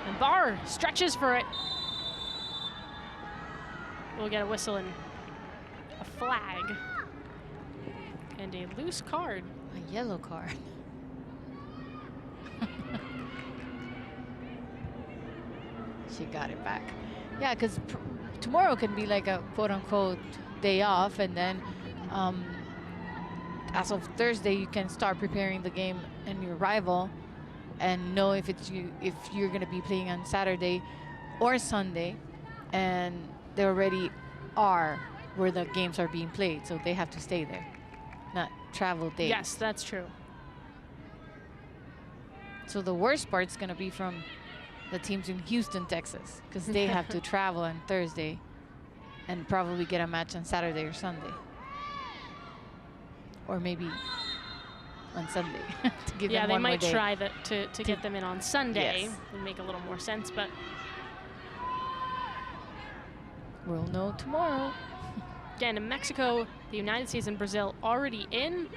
And Barr stretches for it. We'll get a whistle and a flag. And a loose card. A yellow card. She got it back. Yeah, because tomorrow can be like a quote-unquote day off, and then as of Thursday, you can start preparing the game and your rival, and know if you're going to be playing on Saturday or Sunday, and they already are where the games are being played, so they have to stay there, not travel days. Yes, that's true. So the worst part's going to be from the teams in Houston, Texas, because they have to travel on Thursday and probably get a match on Saturday or Sunday. Or maybe on Sunday to give them one more day. Yeah, they might try to get them in on Sunday. Yes. Would make a little more sense, but we'll know tomorrow. Again, in Mexico, the United States and Brazil already in,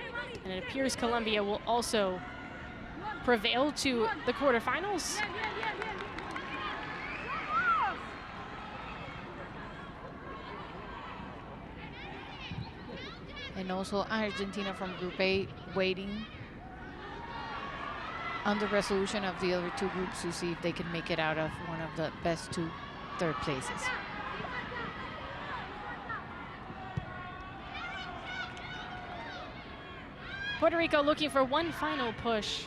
and it appears Colombia will also prevail to the quarterfinals. And also Argentina from Group A waiting on the resolution of the other 2 groups to see if they can make it out of one of the best 2 third places. Puerto Rico looking for one final push,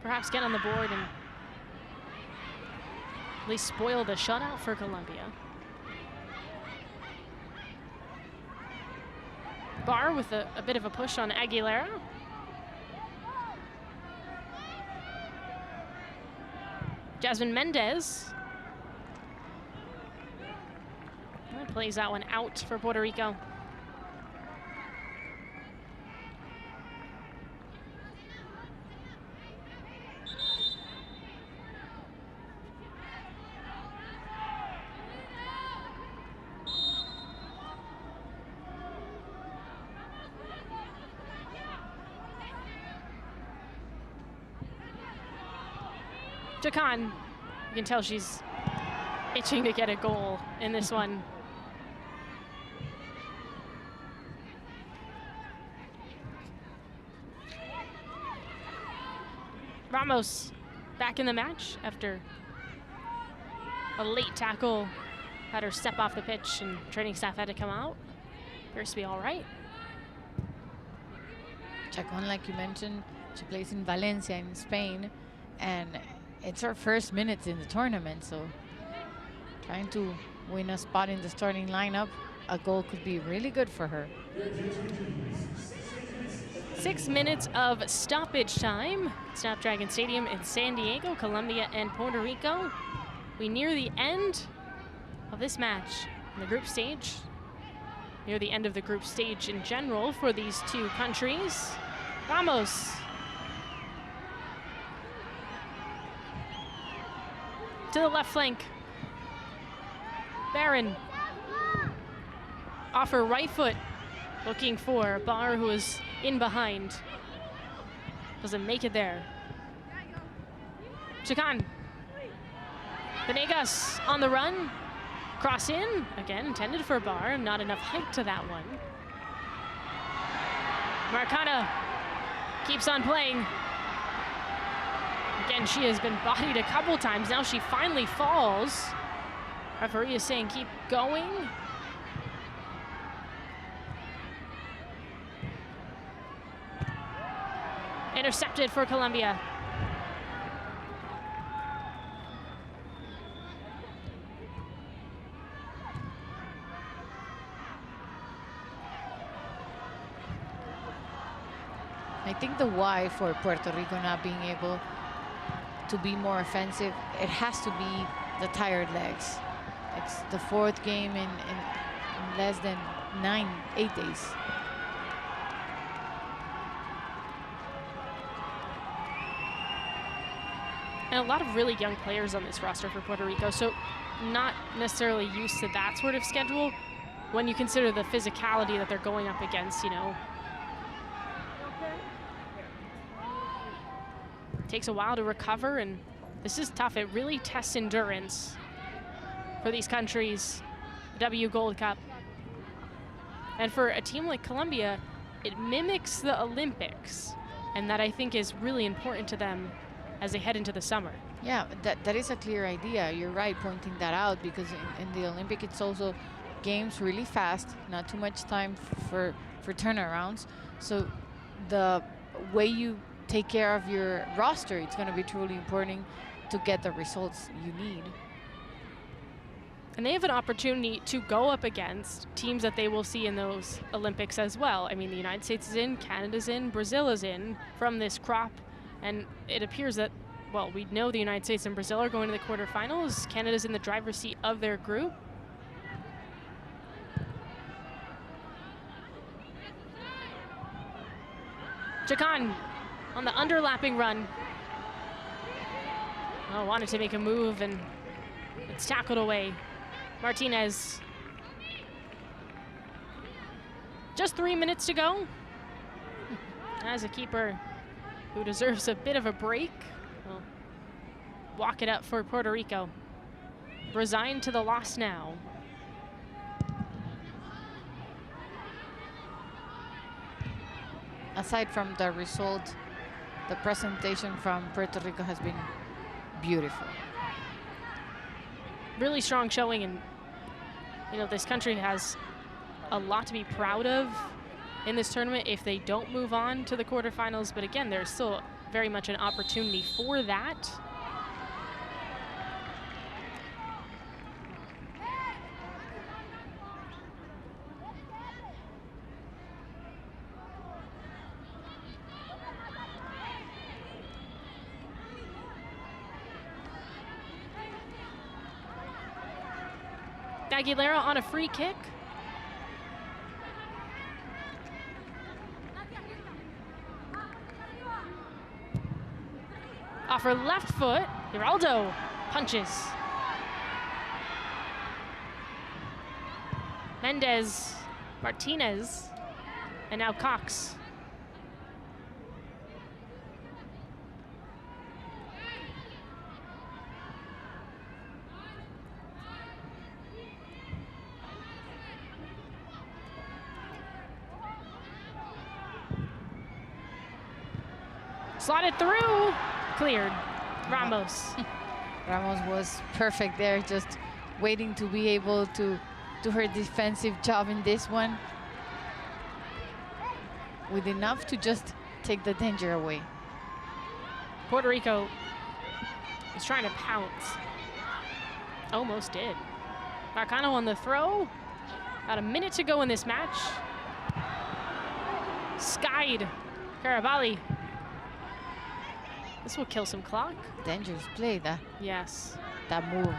perhaps get on the board and at least spoil the shutout for Colombia. Barr with a bit of a push on Aguilera. Jasmine Mendez. That plays that one out for Puerto Rico. Chacan, you can tell she's itching to get a goal in this one. Ramos back in the match after a late tackle. Had her step off the pitch and training staff had to come out. Appears to be all right. Chacon, like you mentioned, she plays in Valencia in Spain, and it's her first minutes in the tournament, so trying to win a spot in the starting lineup, a goal could be really good for her. 6 minutes of stoppage time. Snapdragon Stadium in San Diego, Colombia and Puerto Rico. We near the end of this match in the group stage. Near the end of the group stage in general for these two countries. Ramos. To the left flank. Barron. Off her right foot. Looking for Barr, who is in behind. Doesn't make it there. Chacon. Venegas on the run. Cross in, again, intended for Barr. Not enough height to that one. Marcana keeps on playing. Again, she has been bodied a couple times. Now she finally falls. Referee is saying keep going. Intercepted for Colombia. I think the why for Puerto Rico not being able to be more offensive, it has to be the tired legs. It's the fourth game in less than 8 days. And a lot of really young players on this roster for Puerto Rico, so not necessarily used to that sort of schedule when you consider the physicality that they're going up against, you know. Takes a while to recover, and this is tough. It really tests endurance for these countries. W Gold Cup. And for a team like Colombia, it mimics the Olympics, and that I think is really important to them as they head into the summer. Yeah, that is a clear idea. You're right pointing that out, because in the Olympic it's also games really fast, not too much time for turnarounds. So the way you take care of your roster, it's going to be truly important to get the results you need. And they have an opportunity to go up against teams that they will see in those Olympics as well. I mean, the United States is in, Canada's in, Brazil is in from this crop. And it appears that, well, we know the United States and Brazil are going to the quarterfinals. Canada's in the driver's seat of their group. Chacon on the underlapping run. Oh, wanted to make a move, and it's tackled away. Martinez. Just 3 minutes to go. As a keeper who deserves a bit of a break, will walk it up for Puerto Rico. Resigned to the loss now. Aside from the result, the presentation from Puerto Rico has been beautiful. Really strong showing, and you know, this country has a lot to be proud of in this tournament if they don't move on to the quarterfinals. But again, there's still very much an opportunity for that. Aguilera on a free kick. Off her left foot, Giraldo punches. Mendez, Martinez, and now Cox. Slotted through, cleared. Ramos. Ramos was perfect there, just waiting to be able to do her defensive job in this one, with enough to just take the danger away. Puerto Rico is trying to pounce. Almost did. Marcano on the throw. About a minute to go in this match. Skied. Carabali. This will kill some clock. Dangerous play, that Yes. move.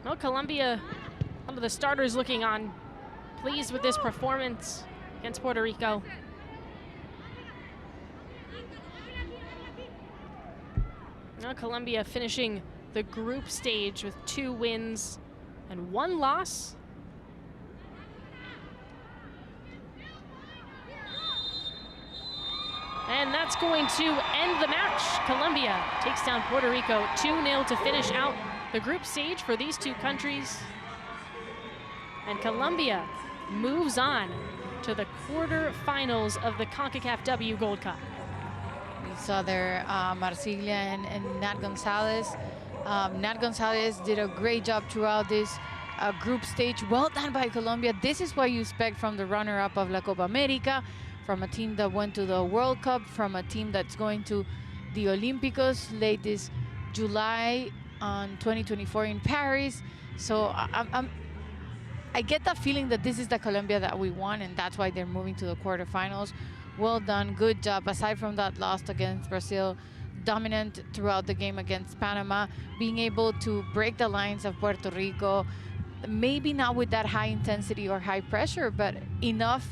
Well, Colombia, one of the starters, looking on pleased with this performance against Puerto Rico. Now Colombia finishing the group stage with 2 wins and 1 loss. And that's going to end the match. Colombia takes down Puerto Rico 2-0 to finish out the group stage for these 2 countries. And Colombia moves on to the quarterfinals of the Concacaf W Gold Cup. We saw there Marcilia and Nat Gonzalez. Nat Gonzalez did a great job throughout this group stage. Well done by Colombia. This is what you expect from the runner-up of La Copa America, from a team that went to the World Cup, from a team that's going to the Olímpicos late this July on 2024 in Paris. So I get that feeling that this is the Colombia that we want, and that's why they're moving to the quarterfinals. Well done, good job. Aside from that loss against Brazil, dominant throughout the game against Panama, being able to break the lines of Puerto Rico, maybe not with that high intensity or high pressure, but enough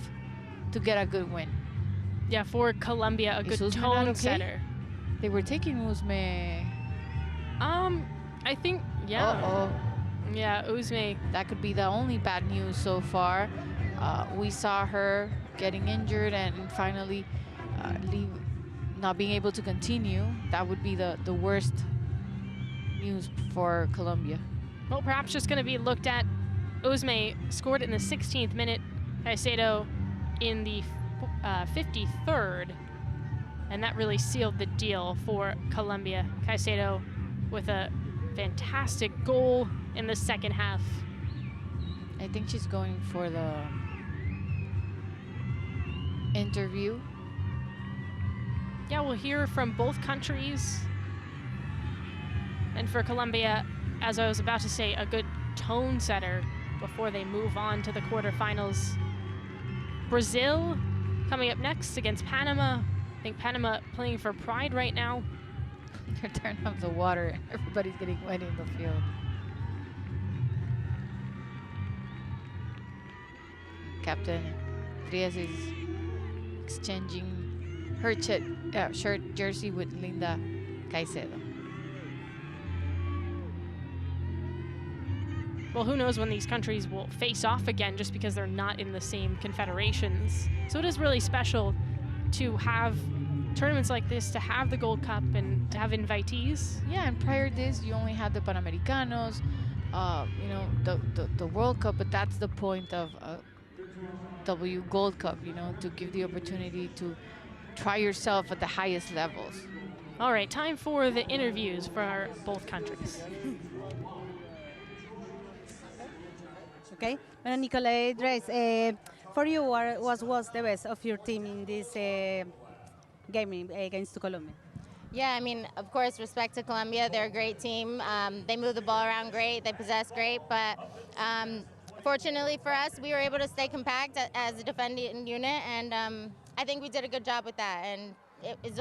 to get a good win. Yeah, for Colombia, a good Usme not tone okay? setter. They were taking Usme. I think, yeah. Uh-oh. Yeah, Usme. That could be the only bad news so far. We saw her getting injured and finally not being able to continue. That would be the worst news for Colombia. Well, perhaps just going to be looked at. Usme scored in the 16th minute. Caicedo in the 53rd. And that really sealed the deal for Colombia. Caicedo with a fantastic goal in the second half. I think she's going for the interview. Yeah, we'll hear from both countries. And for Colombia, as I was about to say, a good tone setter before they move on to the quarterfinals. Brazil coming up next against Panama. I think Panama playing for pride right now. They're turning off the water. Everybody's getting wet in the field. Captain Trias is exchanging her shirt jersey with Linda Caicedo. Well, who knows when these countries will face off again, just because they're not in the same confederations. So it is really special to have tournaments like this, to have the Gold Cup and to have invitees. Yeah, and prior to this, you only had the Panamericanos, you know, the World Cup, but that's the point of W Gold Cup, you know, to give the opportunity to try yourself at the highest levels. All right, time for the interviews for both countries. Okay, and Nicolai Dreis, for you, what was the best of your team in this game against Colombia? Yeah, I mean, of course, respect to Colombia. They're a great team. They move the ball around great. They possess great. But fortunately for us, we were able to stay compact as a defending unit. And I think we did a good job with that. And it's